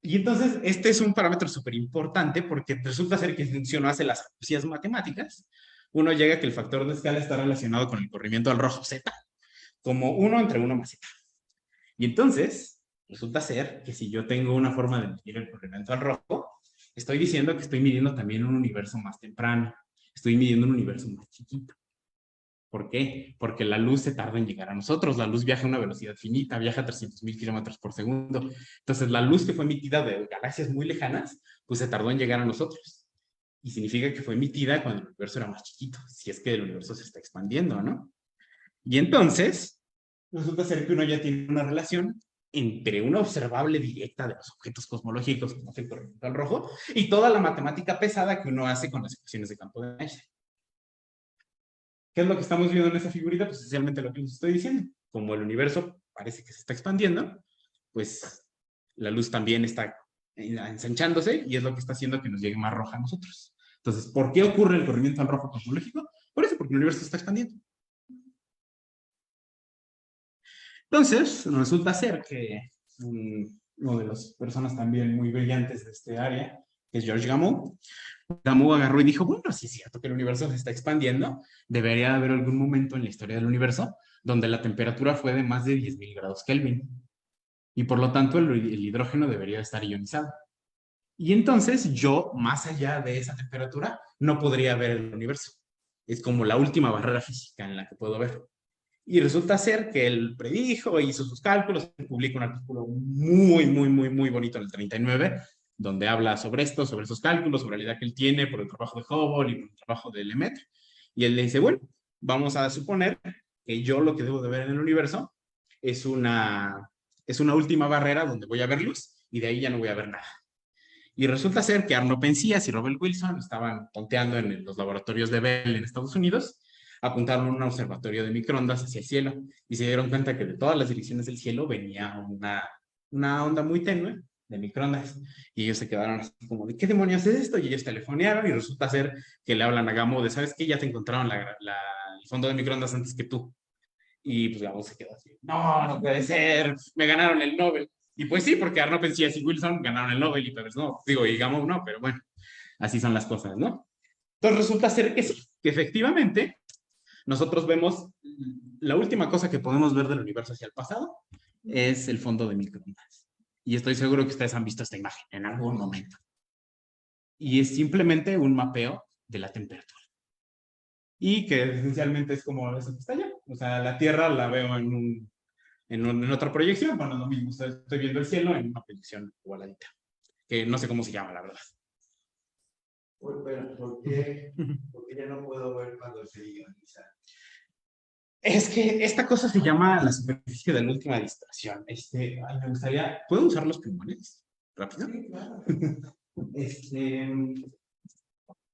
Y entonces, este es un parámetro súper importante porque resulta ser que si uno hace las acucias matemáticas, uno llega a que el factor de escala está relacionado con el corrimiento al rojo Z, como 1 entre 1 más Z. Y entonces, resulta ser que si yo tengo una forma de medir el corrimiento al rojo, estoy diciendo que estoy midiendo también un universo más temprano. Estoy midiendo un universo más chiquito. ¿Por qué? Porque la luz se tarda en llegar a nosotros. La luz viaja a una velocidad finita, viaja a 300.000 kilómetros por segundo. Entonces, la luz que fue emitida de galaxias muy lejanas, pues se tardó en llegar a nosotros. Y significa que fue emitida cuando el universo era más chiquito, si es que el universo se está expandiendo, ¿no? Y entonces, resulta ser que uno ya tiene una relación entre una observable directa de los objetos cosmológicos, como es el corrimiento al rojo, y toda la matemática pesada que uno hace con las ecuaciones de campo de Einstein. ¿Qué es lo que estamos viendo en esa figurita? Pues esencialmente lo que les estoy diciendo. Como el universo parece que se está expandiendo, pues la luz también está ensanchándose y es lo que está haciendo que nos llegue más roja a nosotros. Entonces, ¿por qué ocurre el corrimiento al rojo cosmológico? Por eso, porque el universo se está expandiendo. Entonces, resulta ser que uno de las personas también muy brillantes de este área, que es George Gamow, agarró y dijo, bueno, si es cierto que el universo se está expandiendo, debería haber algún momento en la historia del universo donde la temperatura fue de más de 10.000 grados Kelvin. Y por lo tanto el hidrógeno debería estar ionizado. Y entonces yo, más allá de esa temperatura, no podría ver el universo. Es como la última barrera física en la que puedo ver. Y resulta ser que él predijo, hizo sus cálculos, publica un artículo muy, muy, muy, muy bonito en el 39, donde habla sobre esto, sobre esos cálculos, sobre la idea que él tiene por el trabajo de Hubble y por el trabajo de Lemaitre. Y él le dice, bueno, vamos a suponer que yo lo que debo de ver en el universo es una última barrera donde voy a ver luz y de ahí ya no voy a ver nada. Y resulta ser que Arno Penzias y Robert Wilson estaban tonteando en los laboratorios de Bell en Estados Unidos, apuntaron un observatorio de microondas hacia el cielo y se dieron cuenta que de todas las direcciones del cielo venía una onda muy tenue de microondas y ellos se quedaron así como de ¿qué demonios es esto? Y ellos telefonearon y resulta ser que le hablan a Gamow de ¿sabes qué? Ya te encontraron el fondo de microondas antes que tú. Y pues Gamow se quedó así, no puede ser, me ganaron el Nobel. Y pues sí, porque Arno Penzias y Wilson ganaron el Nobel y Pebbles no, digo, y Gamow no, pero bueno, así son las cosas, ¿no? Entonces resulta ser que sí, que efectivamente nosotros vemos, la última cosa que podemos ver del universo hacia el pasado es el fondo de microondas. Y estoy seguro que ustedes han visto esta imagen en algún momento. Y es simplemente un mapeo de la temperatura. Y que esencialmente es como eso que está allá. O sea, la Tierra la veo en otra proyección. Bueno, lo mismo, estoy viendo el cielo en una proyección igualadita. Que no sé cómo se llama, la verdad. Bueno, ¿por qué ya no puedo ver cuando se ioniza? Es que esta cosa se llama la superficie de la última distracción. Me gustaría... ¿Puedo usar los pulmones? ¿Rápido? Sí, claro.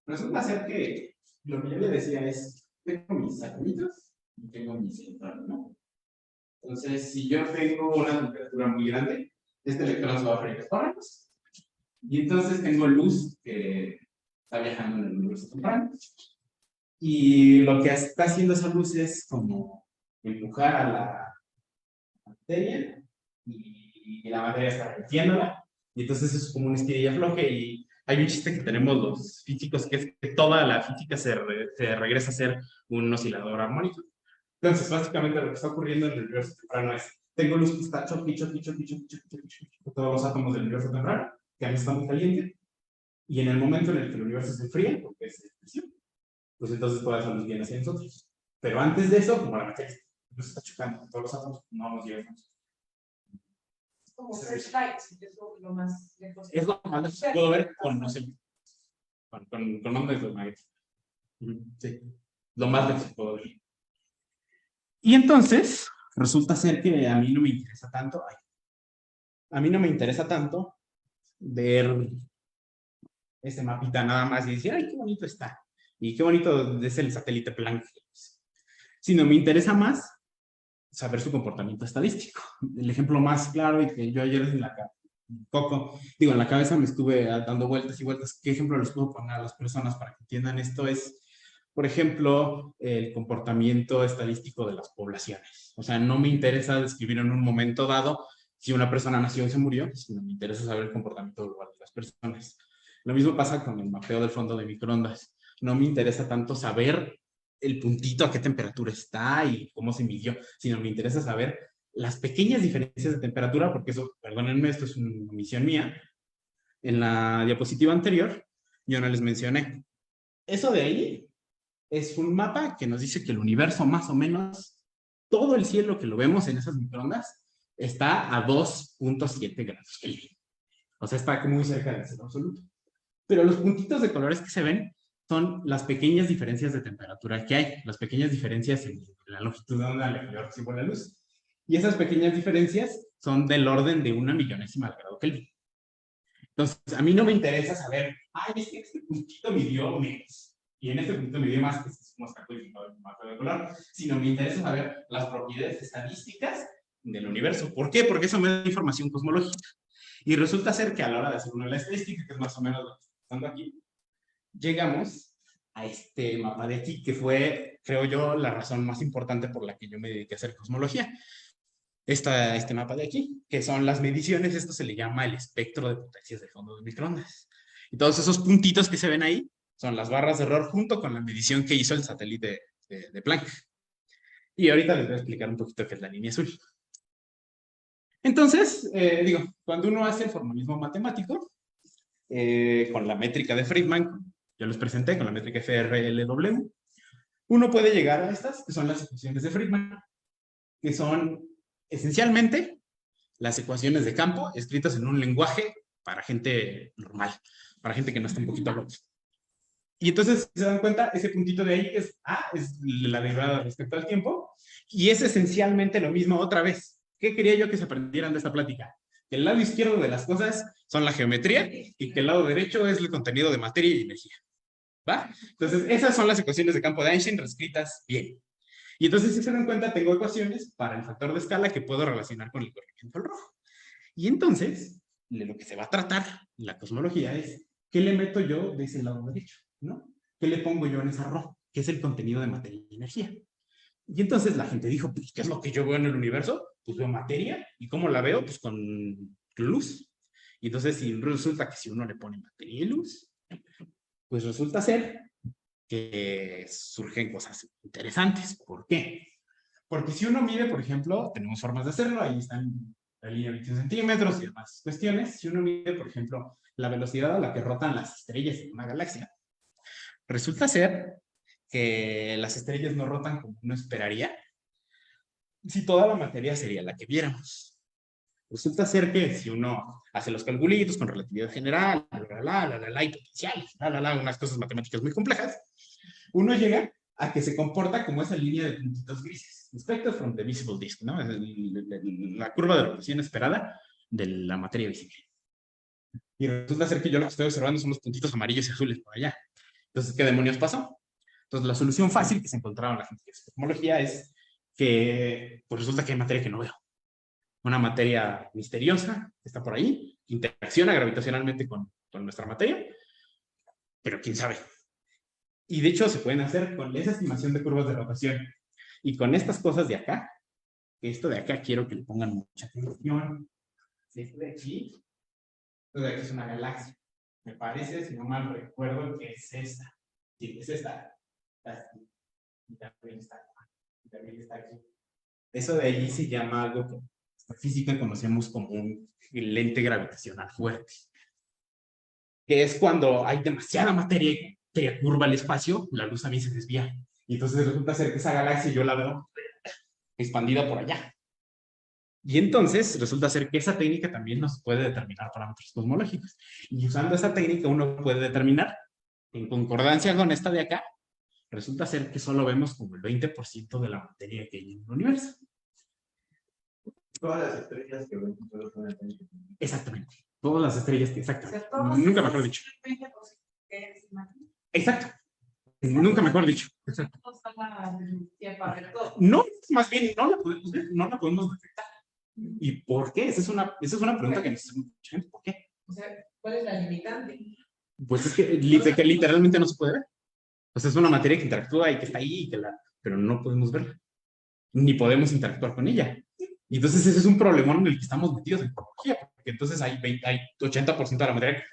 Resulta ser que lo que yo le decía es, tengo mis satélites y tengo mi central, ¿no? Entonces, si yo tengo una temperatura muy grande, este electrón se va a freír espárragos. Y entonces tengo luz que está viajando en el universo temprano. Y lo que está haciendo esa luz es como empujar a la materia y la materia está repitiéndola. Y entonces es como un estira y afloje. Y hay un chiste que tenemos los físicos que es que toda la física se regresa a ser un oscilador armónico. Entonces, básicamente lo que está ocurriendo en el universo temprano es, tengo luz que está choque, todos los átomos del universo temprano, que aún está muy caliente. Y en el momento en el que el universo se enfría, porque es expresión, pues entonces toda esa luz viene hacia nosotros. Pero antes de eso, como la materia nos está chocando con todos los átomos, no nos llevamos. Como searchlight, que es lo más lejos. Es lo más que puedo ver con, no sé, con ondas electromagnéticas. Sí, lo más lejos que puedo ver. Y entonces, resulta ser que a mí no me interesa tanto, a mí no me interesa tanto ver este mapita nada más y decir, ay, qué bonito está, y qué bonito es el satélite Planck, sino me interesa más saber su comportamiento estadístico. El ejemplo más claro, y que yo ayer en la cabeza me estuve dando vueltas y vueltas, ¿qué ejemplo les puedo poner a las personas para que entiendan esto? Es, por ejemplo, el comportamiento estadístico de las poblaciones. O sea, no me interesa describir en un momento dado si una persona nació y se murió, sino me interesa saber el comportamiento global de las personas. Lo mismo pasa con el mapeo del fondo de microondas. No me interesa tanto saber el puntito a qué temperatura está y cómo se midió, sino me interesa saber las pequeñas diferencias de temperatura, porque eso, perdónenme, esto es una omisión mía. En la diapositiva anterior, yo no les mencioné. Eso de ahí es un mapa que nos dice que el universo, más o menos, todo el cielo que lo vemos en esas microondas, está a 2.7 grados Kelvin. O sea, está muy cerca del cero absoluto. Pero los puntitos de colores que se ven son las pequeñas diferencias de temperatura que hay, las pequeñas diferencias en la longitud de onda a la que recibo la luz. Y esas pequeñas diferencias son del orden de 1/1000ª del grado Kelvin. Entonces, a mí no me interesa saber, ay, es que este puntito midió menos, y en este puntito midió más, que es como está codificado en el mapa de color, sino me interesa saber las propiedades estadísticas del universo. ¿Por qué? Porque eso me da información cosmológica. Y resulta ser que a la hora de hacer una estadística, que es más o menos lo que está pasando aquí, llegamos a este mapa de aquí, que fue, creo yo, la razón más importante por la que yo me dediqué a hacer cosmología. Este mapa de aquí, que son las mediciones, esto se le llama el espectro de potencias de fondo de microondas. Y todos esos puntitos que se ven ahí son las barras de error junto con la medición que hizo el satélite de Planck. Y ahorita les voy a explicar un poquito qué es la línea azul. Entonces, cuando uno hace el formalismo matemático, con la métrica de Friedman, yo les presenté con la métrica FRLW, uno puede llegar a estas, que son las ecuaciones de Friedman, que son esencialmente las ecuaciones de campo escritas en un lenguaje para gente normal, para gente que no está un poquito loca. Y entonces, si se dan cuenta, ese puntito de ahí es la derivada respecto al tiempo, y es esencialmente lo mismo otra vez. ¿Qué quería yo que se aprendieran de esta plática? Que el lado izquierdo de las cosas son la geometría y que el lado derecho es el contenido de materia y energía. ¿Va? Entonces, esas son las ecuaciones de campo de Einstein reescritas bien. Y entonces, si se dan cuenta, tengo ecuaciones para el factor de escala que puedo relacionar con el corrimiento al rojo. Y entonces, de lo que se va a tratar en la cosmología es, ¿qué le meto yo de ese lado derecho? ¿No? ¿Qué le pongo yo en esa roja? ¿Qué es el contenido de materia y energía? Y entonces la gente dijo, pues, ¿qué es lo que yo veo en el universo? Pues veo materia. ¿Y cómo la veo? Pues con luz. Y entonces resulta que si uno le pone materia y luz, pues resulta ser que surgen cosas interesantes. ¿Por qué? Porque si uno mide, por ejemplo, tenemos formas de hacerlo, ahí están la línea de 21 centímetros y demás cuestiones. Si uno mide, por ejemplo, la velocidad a la que rotan las estrellas en una galaxia, resulta ser que las estrellas no rotan como uno esperaría si toda la materia sería la que viéramos. Resulta ser que si uno hace los calculitos con relatividad general, y potenciales, unas cosas matemáticas muy complejas, uno llega a que se comporta como esa línea de puntitos grises, expected from the visible disk, ¿no? La curva de rotación esperada de la materia visible. Y resulta ser que yo lo que estoy observando son los puntitos amarillos y azules por allá. Entonces, ¿qué demonios pasó? Entonces, la solución fácil que se encontraba en la gente que hace cosmología es que, pues resulta que hay materia que no veo. Una materia misteriosa que está por ahí, que interacciona gravitacionalmente con nuestra materia, pero quién sabe. Y de hecho se pueden hacer con esa estimación de curvas de rotación. Y con estas cosas de acá, esto de acá quiero que le pongan mucha atención. Esto de aquí es una galaxia. Me parece, si no mal recuerdo, que es esta. Sí, es esta. Y también está aquí. Eso de allí se llama algo que en física conocemos como un lente gravitacional fuerte. Que es cuando hay demasiada materia que curva el espacio, la luz también se desvía. Y entonces resulta ser que esa galaxia yo la veo expandida por allá. Y entonces resulta ser que esa técnica también nos puede determinar parámetros cosmológicos. Y usando esa técnica uno puede determinar, en concordancia con esta de acá, resulta ser que solo vemos como el 20% de la materia que hay en el universo. Todas las estrellas que ven solo son el 20%. Exactamente. Todas las estrellas que, exactamente. todos Nunca mejor dicho. Exacto. Nunca mejor dicho. Exacto. No, más bien, no la podemos ver, no la podemos detectar. ¿Y por qué? Esa es una pregunta que nos hace mucha gente. ¿Por qué? O sea, ¿cuál es la limitante? Pues es que literalmente no se puede ver. O sea, es una materia que interactúa y que está ahí, pero no podemos verla. Ni podemos interactuar con ella. Y entonces ese es un problemón en el que estamos metidos en topología, porque entonces hay 80% de la materia que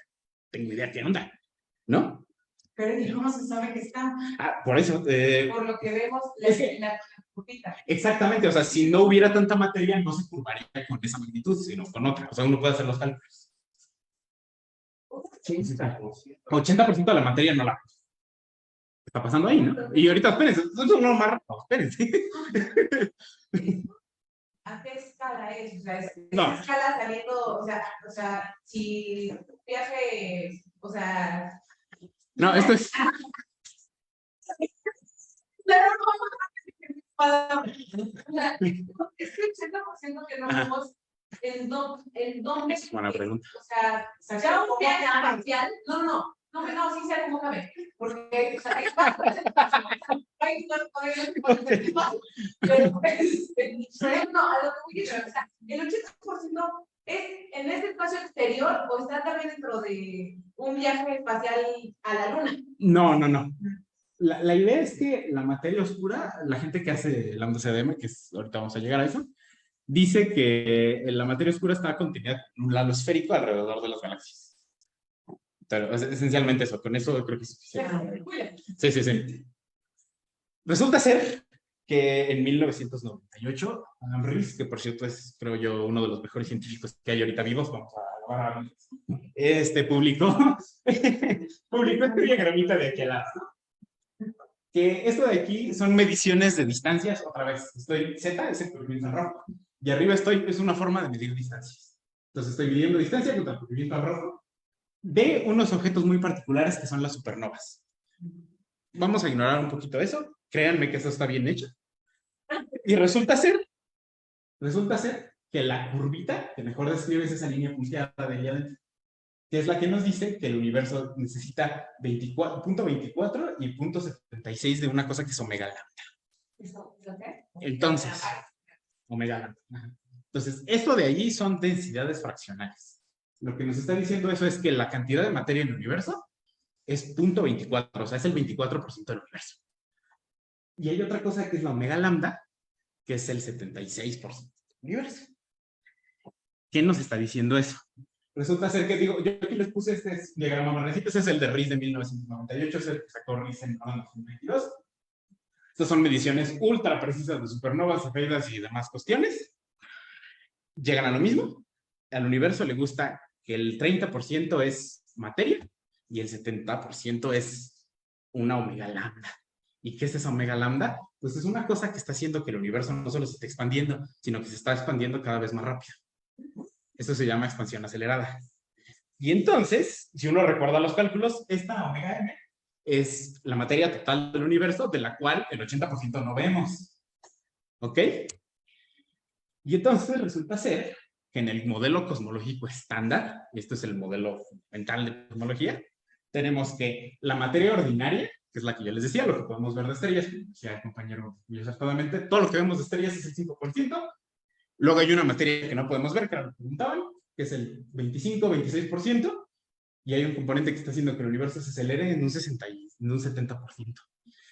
tengo idea qué onda, ¿no? Pero ¿y cómo se sabe que está? Por eso. Por lo que vemos, la curvita. Exactamente, o sea, si no hubiera tanta materia, no se curvaría con esa magnitud, sino con otra. O sea, uno puede hacer los cálculos. 80% de la materia no la está pasando ahí, ¿no? Y ahorita, espérense, eso no más rápido, espérense. ¿A qué escala es? O sea, No. escala saliendo, o sea, si viaje, o sea... No, esto es... Pero no, es que el 80% que no vemos en dónde... Es buena pregunta. O sea ya un viaje parcial, no, sí sé cómo cabe, porque, o sea, hay pero, no, a lo que voy a decir, o sea, el 80% es en este espacio exterior o está también dentro de un viaje espacial a la Luna. No. La idea es que la materia oscura, la gente que hace la onda CDM, que es, ahorita vamos a llegar a eso, dice que la materia oscura está contenida en un halo esférico alrededor de las galaxias. Pero es esencialmente eso, con eso creo que es suficiente. Sí. Resulta ser que en 1998, Adam Riess, que por cierto es, creo yo, uno de los mejores científicos que hay ahorita vivos, vamos a grabar, publicó este diagramita de aquí al lado. Que esto de aquí son mediciones de distancias, otra vez, Z es el cubrimiento en rojo, y arriba es una forma de medir distancias. Entonces estoy midiendo distancia contra el cubrimiento en rojo de unos objetos muy particulares que son las supernovas. Vamos a ignorar un poquito eso, créanme que eso está bien hecho. Y resulta ser que la curvita que mejor describe es esa línea punteada de ahí adentro, que es la que nos dice que el universo necesita 0.24 y 0.76 de una cosa que es omega lambda. Entonces, omega lambda. Entonces, esto de allí son densidades fraccionales. Lo que nos está diciendo eso es que la cantidad de materia en el universo es 0.24, o sea, es el 24% del universo. Y hay otra cosa que es la omega lambda, que es el 76% del universo. ¿Qué nos está diciendo eso? Resulta ser que, yo aquí les puse este diagrama marrecito, ese es el de Riess de 1998, es el que sacó Riess en 2022. Estas son mediciones ultra precisas de supernovas, cefeidas y demás cuestiones. Llegan a lo mismo. Al universo le gusta que el 30% es materia y el 70% es una omega lambda. ¿Y qué es esa omega lambda? Pues es una cosa que está haciendo que el universo no solo se esté expandiendo, sino que se está expandiendo cada vez más rápido. Eso se llama expansión acelerada. Y entonces, si uno recuerda los cálculos, esta omega m es la materia total del universo, de la cual el 80% no vemos. ¿Ok? Y entonces resulta ser que en el modelo cosmológico estándar, y esto es el modelo fundamental de cosmología, tenemos que la materia ordinaria, que es la que yo les decía, lo que podemos ver de estrellas, como decía el compañero muy acertadamente, todo lo que vemos de estrellas es el 5%. Luego hay una materia que no podemos ver, que era lo que preguntaban, que es el 25-26%, y hay un componente que está haciendo que el universo se acelere en un 70%. Entonces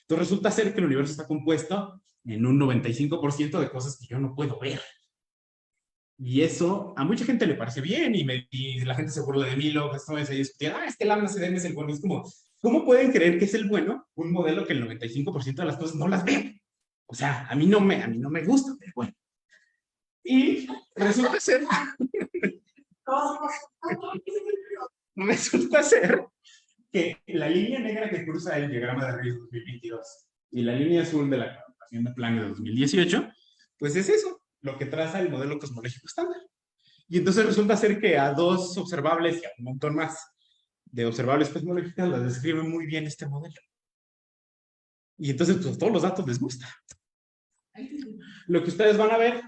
resulta ser que el universo está compuesto en un 95% de cosas que yo no puedo ver. Y eso a mucha gente le parece bien, y la gente se burla de mí, luego esto es discutir, es que el lambda CDM es el bueno. Es como, ¿cómo pueden creer que es el bueno un modelo que el 95% de las cosas no las ve? O sea, a mí no me gusta, pero bueno. Y resulta ser que la línea negra que cruza el diagrama de Riess 2022 Y la línea azul de la calibración de Planck de 2018, pues es eso, lo que traza el modelo cosmológico estándar. Y entonces resulta ser que a dos observables y a un montón más de observables cosmológicas las describe muy bien este modelo. Y entonces, pues todos los datos les gusta. Lo que ustedes van a ver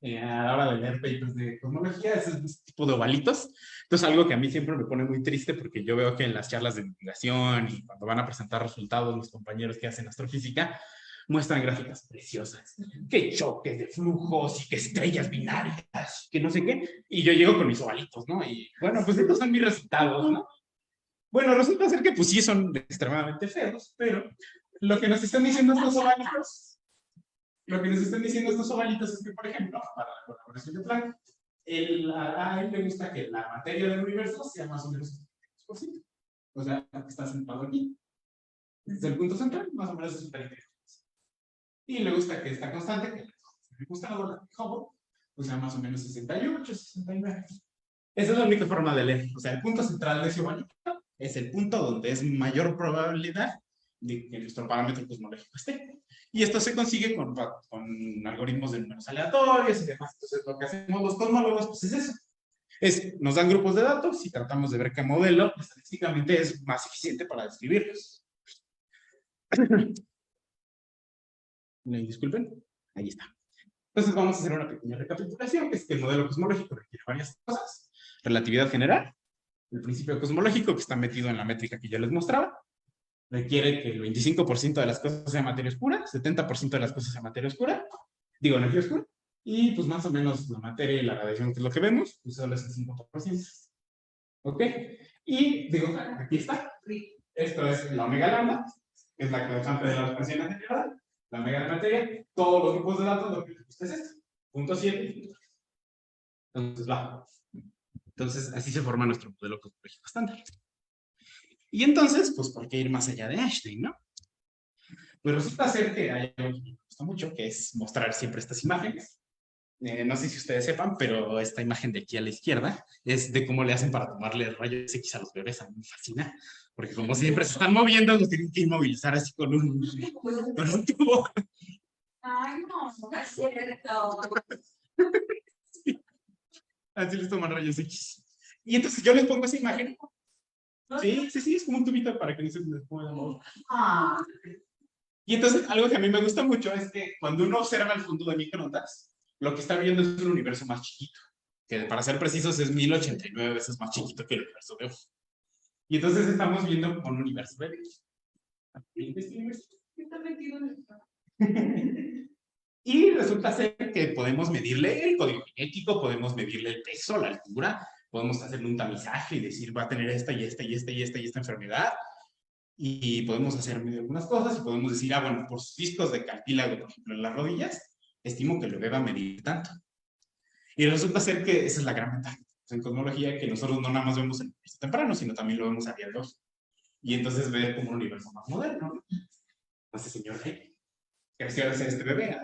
a la hora de leer papers de cosmología es este tipo de ovalitos. Entonces, algo que a mí siempre me pone muy triste porque yo veo que en las charlas de divulgación y cuando van a presentar resultados los compañeros que hacen astrofísica, muestran gráficas preciosas, que choques de flujos y que estrellas binarias, que no sé qué, y yo llego con mis ovalitos, ¿no? Y bueno, pues estos son mis resultados, ¿no? Bueno, resulta ser que pues sí son extremadamente feos, pero lo que nos están diciendo estos ovalitos, es que, por ejemplo, para la colaboración de Planck, a él le gusta que la materia del universo sea más o menos un 33%. O sea, está sentado aquí. Desde el punto central, más o menos es un 33%. Y le gusta que esta constante, que le gusta la bola de Hubble, pues sea más o menos 68, 69. Esa es la única forma de leer. O sea, el punto central de ese ovalito es el punto donde es mayor probabilidad de que nuestro parámetro cosmológico esté. Y esto se consigue con algoritmos de números aleatorios y demás. Entonces, lo que hacemos los cosmólogos, pues es eso. Nos dan grupos de datos y tratamos de ver qué modelo estadísticamente es más eficiente para describirlos. Disculpen, ahí está. Entonces vamos a hacer una pequeña recapitulación, que es que el modelo cosmológico requiere varias cosas. Relatividad general, el principio cosmológico que está metido en la métrica que yo les mostraba, requiere que el 25% de las cosas sea materia oscura, 70% de las cosas sea materia oscura, digo energía oscura, y pues más o menos la materia y la radiación, que es lo que vemos, pues solo es el 5%. ¿Ok? Y digo, aquí está. Esto es la omega lambda, que es la constante de la expansión anterior. La omega de materia, todos los grupos de datos, lo que les gusta es esto, punto 7. Entonces va. Entonces, así se forma nuestro modelo cosmológico estándar. Y entonces, pues, ¿por qué ir más allá de Einstein, no? Pues resulta ser que hay algo que me gusta mucho, que es mostrar siempre estas imágenes. No sé si ustedes sepan, pero esta imagen de aquí a la izquierda es de cómo le hacen para tomarle rayos X a los bebés. A mí me fascina, porque como siempre se están moviendo, los tienen que inmovilizar así con un tubo. Ay, no es cierto. Sí. Así les toman rayos X. Y entonces yo les pongo esa imagen. Sí, es como un tubito para que no se les pueda mover. Y entonces algo que a mí me gusta mucho es que cuando uno observa el fondo de microondas, lo que está viendo es un universo más chiquito, que para ser precisos es 1089 veces más chiquito que el universo de hoy. Y entonces estamos viendo un universo bebé. Está metido en el... Y resulta ser que podemos medirle el código genético, podemos medirle el peso, la altura, podemos hacerle un tamizaje y decir va a tener esta y esta y esta y esta y esta enfermedad. Y podemos hacer algunas cosas y podemos decir, bueno, por sus discos de cartílago, por ejemplo, en las rodillas, estimo que el bebé va a medir tanto. Y resulta ser que esa es la gran ventaja en cosmología, que nosotros no nada más vemos el universo temprano, sino también lo vemos a día de hoy. Y entonces ver como un universo más moderno. No sé, señor Rey, creció de ser este bebé.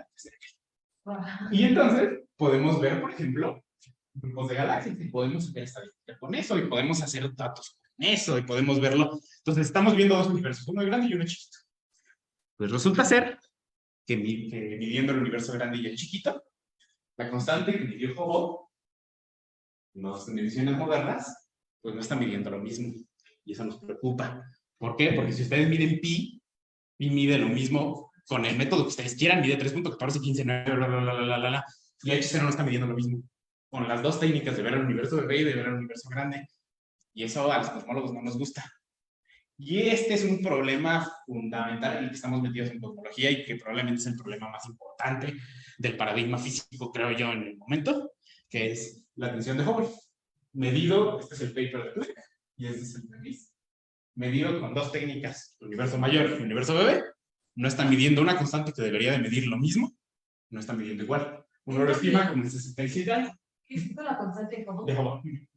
Y entonces podemos ver, por ejemplo, grupos de galaxias y podemos hacer estadística con eso y podemos hacer datos con eso y podemos verlo. Entonces estamos viendo dos universos, uno grande y uno chiquito. Pues resulta ser que midiendo el universo grande y el chiquito, la constante que midió Hubble en las mediciones modernas, pues no está midiendo lo mismo. Y eso nos preocupa. ¿Por qué? Porque si ustedes miden pi mide lo mismo con el método que ustedes quieran, mide 3.1415, bla, bla, bla, bla, bla, bla, y H0 no está midiendo lo mismo. Con las dos técnicas de ver el universo bebé y de ver el universo grande. Y eso a los cosmólogos no nos gusta. Y este es un problema fundamental en el que estamos metidos en cosmología y que probablemente es el problema más importante del paradigma físico, creo yo, en el momento, que es la tensión de Hubble. Medido, este es el paper de Planck, y este es el de Gris. Medido con dos técnicas, el universo mayor y el universo bebé, no está midiendo una constante que debería de medir lo mismo, no está midiendo igual. Uno lo estima como en 67 años. ¿Qué es la constante de Hubble? De Hubble.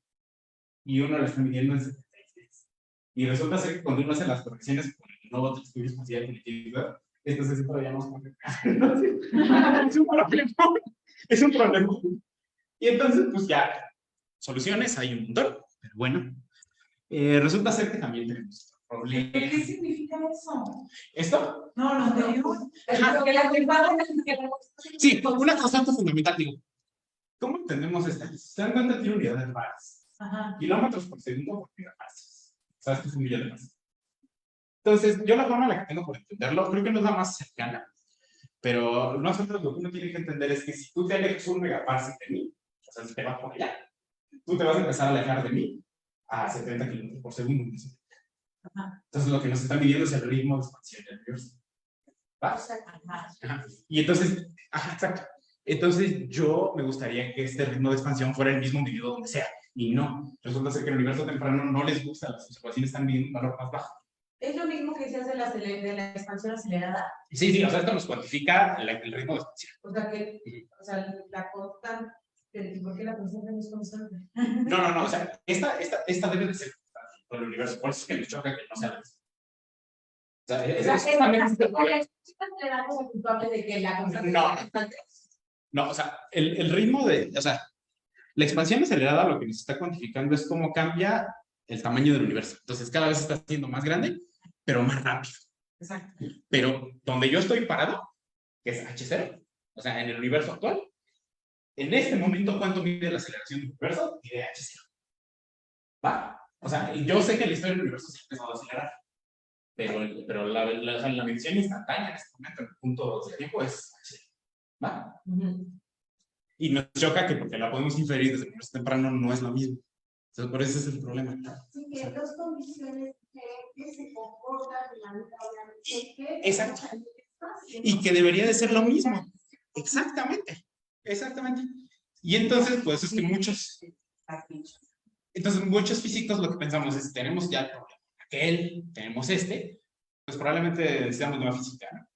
Y uno lo está midiendo en 76. Y resulta ser que cuando uno hace las correcciones con el nuevo estudio espacial que le tiene que dar, entonces eso todavía no es un problema. Es un problema. Y entonces, pues ya, soluciones hay un montón, pero bueno. Resulta ser que también tenemos otro problema. ¿Qué significa eso? ¿Esto? No, lo anterior. Ajá. Porque la privada Sí, una constante fundamental, digo. ¿Cómo entendemos esta? Se dan cuenta, tiene unidades raras. Ajá. Kilómetros por segundo por megapascals. ¿Sabes qué es un millón de pascals? Entonces, yo la forma en la que tengo por entenderlo, creo que no es la más cercana. Pero nosotros lo que uno tiene que entender es que si tú te alejas un megaparsec de mí, o sea, si te vas por allá, tú te vas a empezar a alejar de mí a 70 kilómetros por segundo. Entonces, lo que nos está midiendo es el ritmo de expansión del universo. ¿Va? Ajá. Y entonces, ajá, exacto. Entonces, yo me gustaría que este ritmo de expansión fuera el mismo medido donde sea. Y no. Resulta ser que el universo temprano no les gusta, las observaciones están midiendo un valor más bajo. Es lo mismo que se hace de la expansión acelerada. Sí, sí, o sea, esto nos cuantifica el ritmo de expansión. O sea, la constante. ¿Por qué la constante no es constante? No, o sea, esta debe de ser constante por el universo. Por eso es que me choca que no sea la misma. O sea, es también un problema. ¿Es culpable de que la constante No. es constante? No, o sea, el ritmo de, o sea, la expansión acelerada lo que nos está cuantificando es cómo cambia el tamaño del universo. Entonces, cada vez está siendo más grande, pero más rápido. Exacto. Pero donde yo estoy parado, que es H0, o sea, en el universo actual, en este momento, ¿cuánto mide la aceleración del universo? Mide H0. ¿Va? O sea, yo sé que la historia del universo se ha empezado a acelerar, pero la medición instantánea en este momento, en el punto de tiempo, es H0. ¿Va? Y nos choca que porque la podemos inferir desde el universo temprano no es lo mismo. Entonces, por eso es el problema. Sí, que en dos condiciones diferentes se comportan de la misma manera. Exacto. Y que debería de ser lo mismo. Exactamente. Exactamente. Y entonces, pues es que muchos físicos lo que pensamos es, tenemos ya el problema aquel, tenemos este, pues probablemente seamos nueva física, ¿no?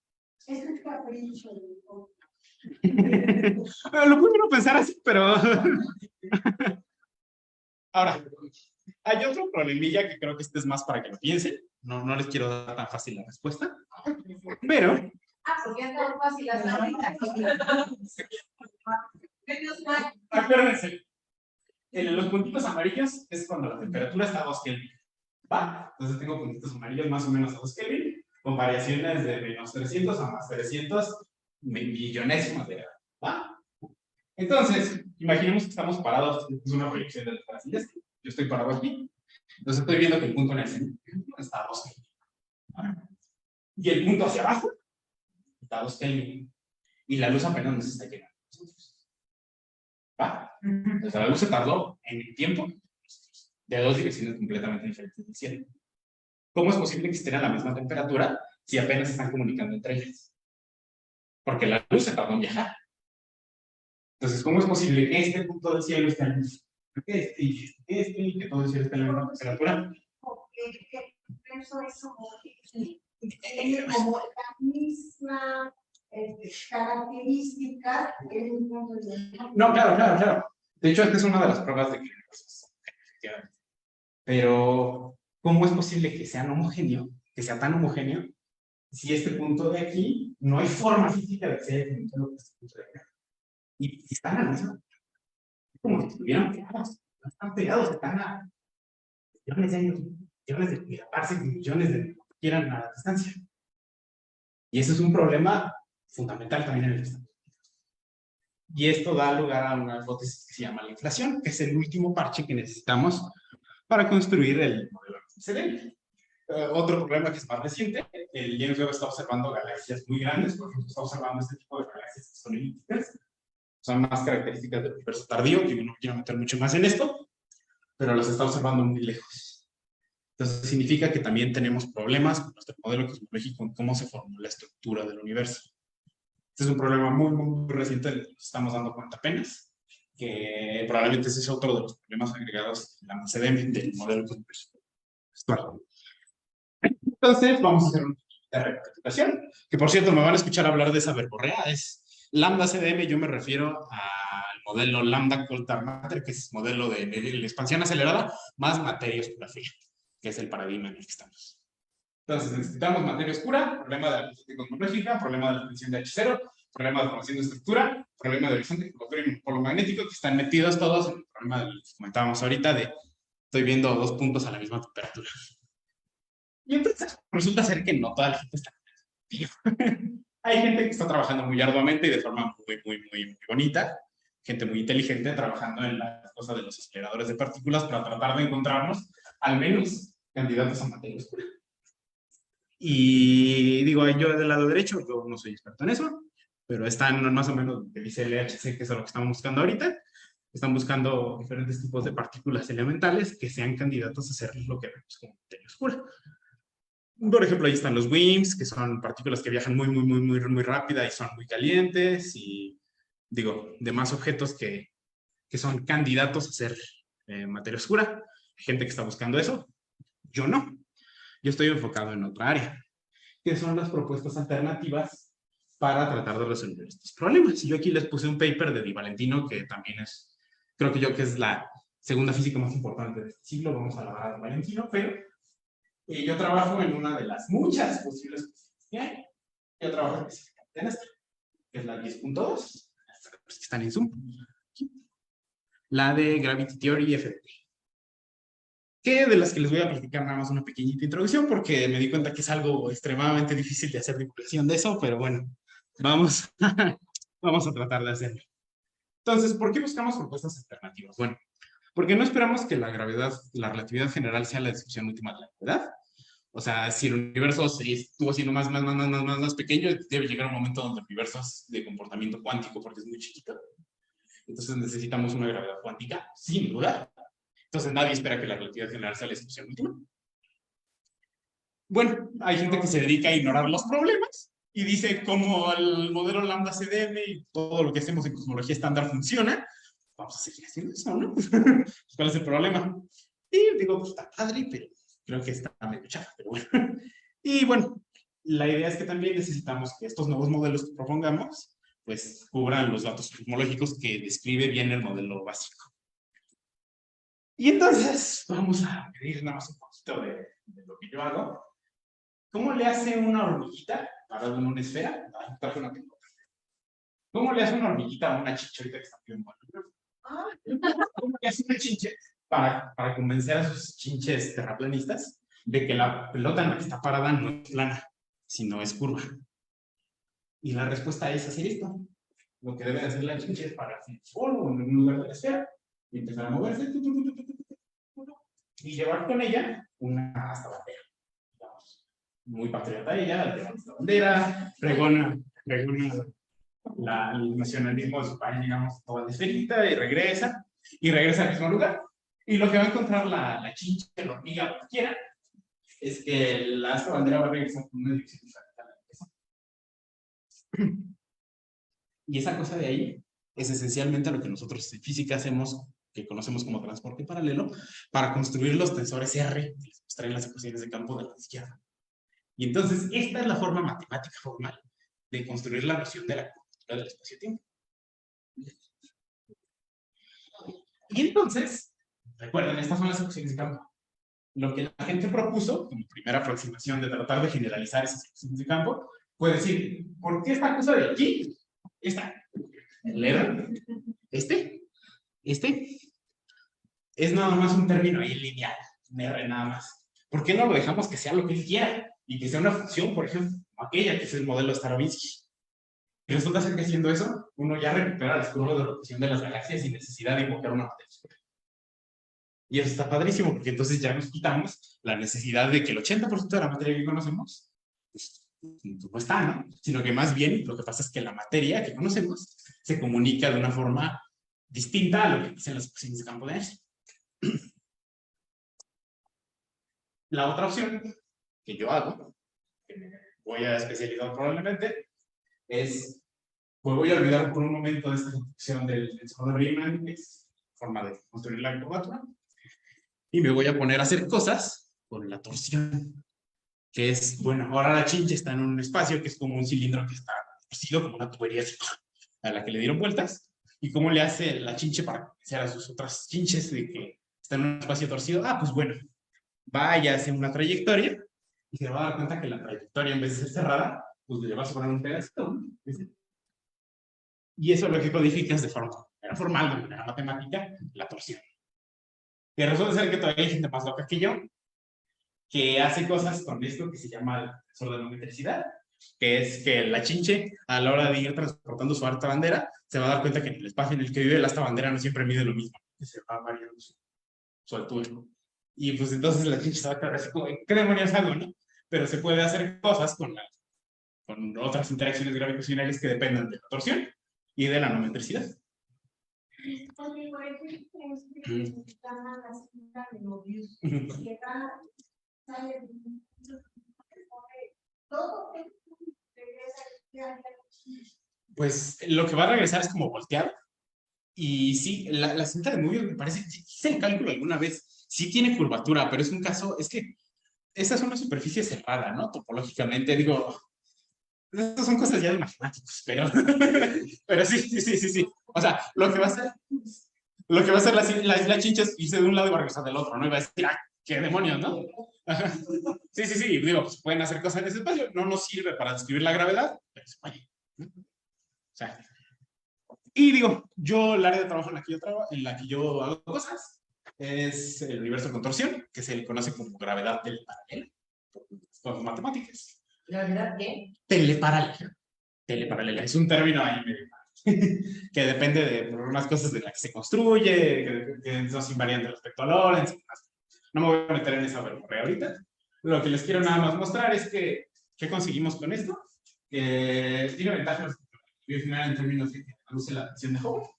Es un capricho. Lo puedo pensar así, pero... Ahora, hay otro problemilla que creo que este es más para que lo piensen. No les quiero dar tan fácil la respuesta. Pero... Porque es tan fácil hasta ahorita. Acuérdense, en los puntitos amarillos es cuando la temperatura está a 2 Kelvin. ¿Va? Entonces tengo puntitos amarillos más o menos a 2 Kelvin, con variaciones de menos 300 a más 300 millonésimas de grado. ¿Va? Entonces, imaginemos que estamos parados, es una proyección del Brasil. Yo estoy parado aquí. Entonces estoy viendo que el punto en el centro está a 2 Kelvin. ¿Va? Y el punto hacia abajo está a 2 Kelvin. Y la luz apenas nos está llegando. ¿Va? Entonces la luz se tardó en el tiempo de dos direcciones completamente diferentes del cielo. ¿Cómo es posible que estén a la misma temperatura si apenas se están comunicando entre ellas? Porque la luz se tardó en viajar. Entonces, ¿cómo es posible que este punto del cielo esté al mismo y que todo el cielo esté a la misma temperatura? Porque eso es como la misma característica en un punto de... No, claro. De hecho, esta es una de las pruebas de que el universo es efectivamente. Pero, ¿cómo es posible que sea tan homogéneo, si este punto de aquí no hay forma física de que se haya comunicado con este punto de acá? Y están al mismo. Como si estuvieran pegados. No están pegados, están a millones de años, millones de megaparsecs, millones de lo que quieran a la distancia. Y eso es un problema fundamental también en el estado. Y esto da lugar a una hipótesis que se llama la inflación, que es el último parche que necesitamos para construir el modelo CDM. Otro problema que es más reciente, el James Webb está observando galaxias muy grandes, por ejemplo, está observando este tipo de galaxias que son elípticas, son más características del universo tardío, yo no quiero meter mucho más en esto, pero los está observando muy lejos. Entonces significa que también tenemos problemas con nuestro modelo cosmológico en cómo se formó la estructura del universo. Este es un problema muy reciente del que nos estamos dando cuenta apenas, que probablemente ese es otro de los problemas agregados en la CDM del modelo cosmológico actual. Entonces, vamos a hacer una recapitulación, que por cierto me van a escuchar hablar de esa verborrea, es lambda CDM, yo me refiero al modelo lambda cold dark matter, que es modelo de la expansión acelerada, más materia oscura fría, que es el paradigma en el que estamos. Entonces, necesitamos materia oscura, problema de la física cosmológica, problema de la tensión de H0, problema de formación de estructura, problema de horizonte y polo magnético, que están metidos todos en el problema del que comentábamos ahorita de estoy viendo dos puntos a la misma temperatura. Y entonces resulta ser que no toda la gente está activa. Hay gente que está trabajando muy arduamente y de forma muy bonita, gente muy inteligente trabajando en la cosa de los aceleradores de partículas para tratar de encontrarnos al menos candidatos a materia oscura. Y digo, yo del lado derecho, yo no soy experto en eso, pero están más o menos lo que dice el LHC, que es lo que estamos buscando ahorita. Están buscando diferentes tipos de partículas elementales que sean candidatos a ser lo que vemos como materia oscura. Por ejemplo, ahí están los WIMPs, que son partículas que viajan muy rápida y son muy calientes, y digo, demás objetos que son candidatos a ser materia oscura. Hay gente que está buscando eso, yo no. Yo estoy enfocado en otra área, que son las propuestas alternativas para tratar de resolver estos problemas. Yo aquí les puse un paper de Di Valentino, que también es, creo que es la segunda física más importante de este siglo. Vamos a hablar de Di Valentino, pero yo trabajo en una de las muchas posibles posibilidades que hay. Yo trabajo específicamente en esta, que es la 10.2, que están en Zoom. La de Gravity Theory FDT. Que de las que les voy a platicar nada más una pequeñita introducción, porque me di cuenta que es algo extremadamente difícil de hacer divulgación de eso, pero bueno, vamos a tratar de hacerlo. Entonces, ¿por qué buscamos propuestas alternativas? Bueno, porque no esperamos que la relatividad general sea la descripción última de la gravedad. O sea, si el universo estuvo siendo más pequeño, debe llegar un momento donde el universo es de comportamiento cuántico porque es muy chiquito. Entonces necesitamos una gravedad cuántica, sin duda. Entonces nadie espera que la relatividad general sea la descripción última. Bueno, hay gente que se dedica a ignorar los problemas y dice como el modelo lambda CDM y todo lo que hacemos en cosmología estándar funciona, vamos a seguir haciendo eso, ¿no? ¿Cuál es el problema? Y digo, pues está padre, pero creo que está medio chafa, pero bueno. Y bueno, la idea es que también necesitamos que estos nuevos modelos que propongamos pues cubran los datos cosmológicos que describe bien el modelo básico. Y entonces vamos a medir nada más un poquito de lo que yo hago. ¿Cómo le hace una hormiguita para una esfera? Traje una pelota. ¿Cómo le hace una hormiguita a una chinchorita que está bien buena? ¿Cómo le hace una chinche para convencer a sus chinches terraplanistas de que la pelota en la que está parada no es plana, sino es curva? Y la respuesta es hacer esto. Lo que debe hacer la chinche es pararse en polvo en un lugar de la esfera y empezar a moverse y llevar con ella una asta bandera. Digamos, muy patriota ella, lleva esta bandera, pregona el nacionalismo de su país, digamos, toda la esferita y regresa al mismo lugar. Y lo que va a encontrar la chinche, la hormiga, lo que quiera, es que la asta bandera va a regresar con una dirección diferente. Y esa cosa de ahí es esencialmente lo que nosotros en física hacemos, que conocemos como transporte paralelo, para construir los tensores R que les traen las ecuaciones de campo de la izquierda. Y entonces, esta es la forma matemática formal de construir la noción de la curvatura del espacio-tiempo. Y entonces, recuerden, estas son las ecuaciones de campo. Lo que la gente propuso, como primera aproximación de tratar de generalizar esas ecuaciones de campo, puede decir, ¿por qué esta cosa de aquí? Esta, el error, este, es nada más un término ahí lineal, un R nada más. ¿Por qué no lo dejamos que sea lo que él quiera? Y que sea una función, por ejemplo, aquella que es el modelo Starobinsky. Y resulta ser que haciendo eso, uno ya recupera las curvas de rotación de las galaxias sin necesidad de invocar una materia oscura. Y eso está padrísimo, porque entonces ya nos quitamos la necesidad de que el 80% de la materia que conocemos pues, no está, ¿no? Sino que más bien lo que pasa es que la materia que conocemos se comunica de una forma distinta a lo que dicen las ecuaciones de campo de Einstein. La otra opción que yo hago, que me voy a especializar probablemente, es, pues voy a olvidar por un momento de esta construcción del tensor de Riemann, que es forma de construir la curvatura, y me voy a poner a hacer cosas con la torsión, que es, bueno, ahora la chinche está en un espacio que es como un cilindro que está torcido, como una tubería así, a la que le dieron vueltas, y cómo le hace la chinche para convencer a sus otras chinches de que está en un espacio torcido. Ah, pues bueno, va y hace una trayectoria, y se va a dar cuenta que la trayectoria, en vez de ser cerrada, pues le va a sobrar un pedacito, ¿no? Y eso es lo que codificas de forma formal, de manera matemática, la torsión. Y resulta ser que todavía hay gente más loca que yo, que hace cosas con esto que se llama el tensor de nanometricidad, que es que la chinche, a la hora de ir transportando su asta bandera, se va a dar cuenta que en el espacio en el que vive el asta bandera no siempre mide lo mismo, que se va variando su altura. Y pues entonces la chinche se va a quedar así como, ¿qué demonios hago, no? Pero se puede hacer cosas con otras interacciones gravitacionales que dependan de la torsión y de la nanometricidad. Porque, por ejemplo, necesitan la cinta de Mobius, que sale todo regresa. Pues lo que va a regresar es como volteado. Y sí, la cinta de Mobius me parece, hice el cálculo alguna vez, sí tiene curvatura, pero es un caso, es que esa es una superficie cerrada, ¿no? Topológicamente, digo, estas son cosas ya de matemáticos, pero sí. O sea, lo que va a hacer la chincha es irse de un lado y va a regresar del otro, ¿no? Y va a decir, ¡ah, qué demonios!, ¿no? Sí, digo, pues pueden hacer cosas en ese espacio, no nos sirve para describir la gravedad, pero se puede, ¿no? O sea, y digo, el área de trabajo en la que yo hago cosas es el universo con torsión, que se le conoce como gravedad teleparalela, por matemáticas. ¿Gravedad qué? Teleparalela. Es un término ahí medio que depende de unas cosas de las que se construye, que son invariantes respecto a Lorentz. No me voy a meter en esa verborrea ahorita. Lo que les quiero nada más mostrar es que, ¿qué conseguimos con esto? Tiene ventajas en términos de que reduce la tensión de Hubble.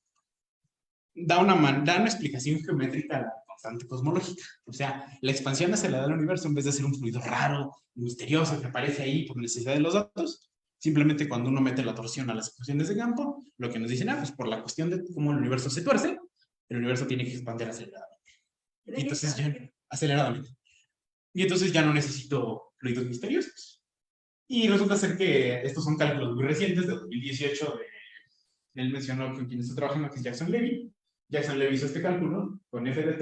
Da una explicación geométrica a la constante cosmológica. O sea, la expansión hacia la del universo, en vez de ser un fluido raro, misterioso, que aparece ahí por necesidad de los datos, simplemente cuando uno mete la torsión a las ecuaciones de campo, lo que nos dicen, pues por la cuestión de cómo el universo se tuerce, el universo tiene que expandir aceleradamente. Y entonces aceleradamente. Y entonces ya no necesito fluidos misteriosos. Y resulta ser que estos son cálculos muy recientes, de 2018, él mencionó con quien está trabajando, que es Jackson Levy. Jackson Levy hizo este cálculo con FDT,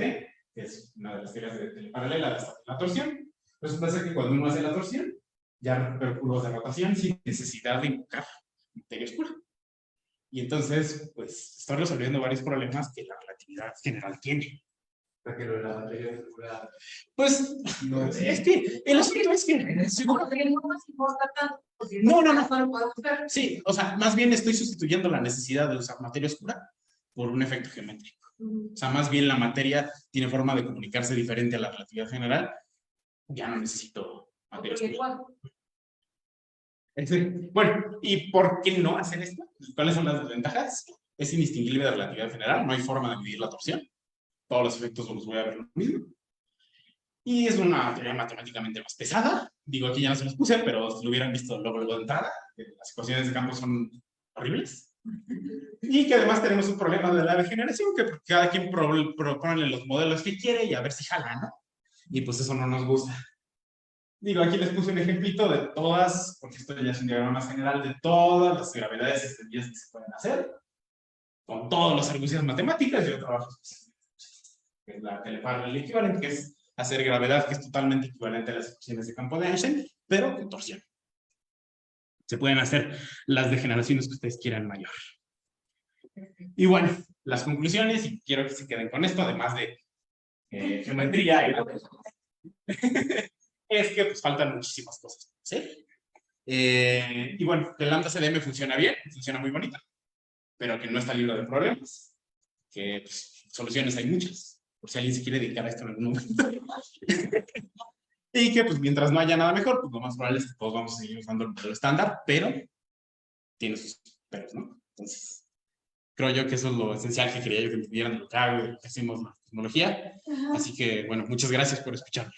que es una de las teorías de paralela de la torsión. Resulta ser que cuando uno hace la torsión, ya recupera curvas de rotación sin necesidad de invocar materia oscura. Y entonces, pues, estoy resolviendo varios problemas que la relatividad general tiene. Para que lo de la materia oscura. Pues, No, es que el asunto es que Seguro que no nos importa tanto. porque No. lo podemos ver. Sí, o sea, más bien estoy sustituyendo la necesidad de usar materia oscura por un efecto geométrico. O sea, más bien la materia tiene forma de comunicarse diferente a la relatividad general. Ya no necesito materia oscura. Bueno, ¿y por qué no hacer esto? ¿Cuáles son las desventajas? Es indistinguible de la relatividad general, no hay forma de medir la torsión. Todos los efectos los voy a ver lo mismo. Y es una teoría matemáticamente más pesada. Digo, aquí ya no se los puse, pero si lo hubieran visto luego de entrada, las ecuaciones de campo son horribles. Y que además tenemos un problema de la degeneración, que cada quien propone los modelos que quiere y a ver si jala, ¿no? Y pues eso no nos gusta. Digo, aquí les puse un ejemplito de todas, porque esto ya es un diagrama más general, de todas las gravedades extendidas que se pueden hacer, con todas las argucias matemáticas. Yo trabajo que es la teleparalela equivalente, que es hacer gravedad que es totalmente equivalente a las ecuaciones de campo de Einstein, pero con torsión. Se pueden hacer las degeneraciones que ustedes quieran mayor. Y bueno, las conclusiones, y quiero que se queden con esto, además de geometría, es que pues faltan muchísimas cosas, ¿sí? Y bueno, que el lambda CDM funciona bien, funciona muy bonito, pero que no está libre de problemas, que pues, soluciones hay muchas, por si alguien se quiere dedicar a esto en algún momento. Y que pues mientras no haya nada mejor, pues lo más probable es que todos vamos a seguir usando el modelo estándar, pero tiene sus peros, ¿no? Entonces, creo yo que eso es lo esencial que quería yo que entendieran de lo que hago, de lo que hacemos la tecnología. Así que, bueno, muchas gracias por escucharme.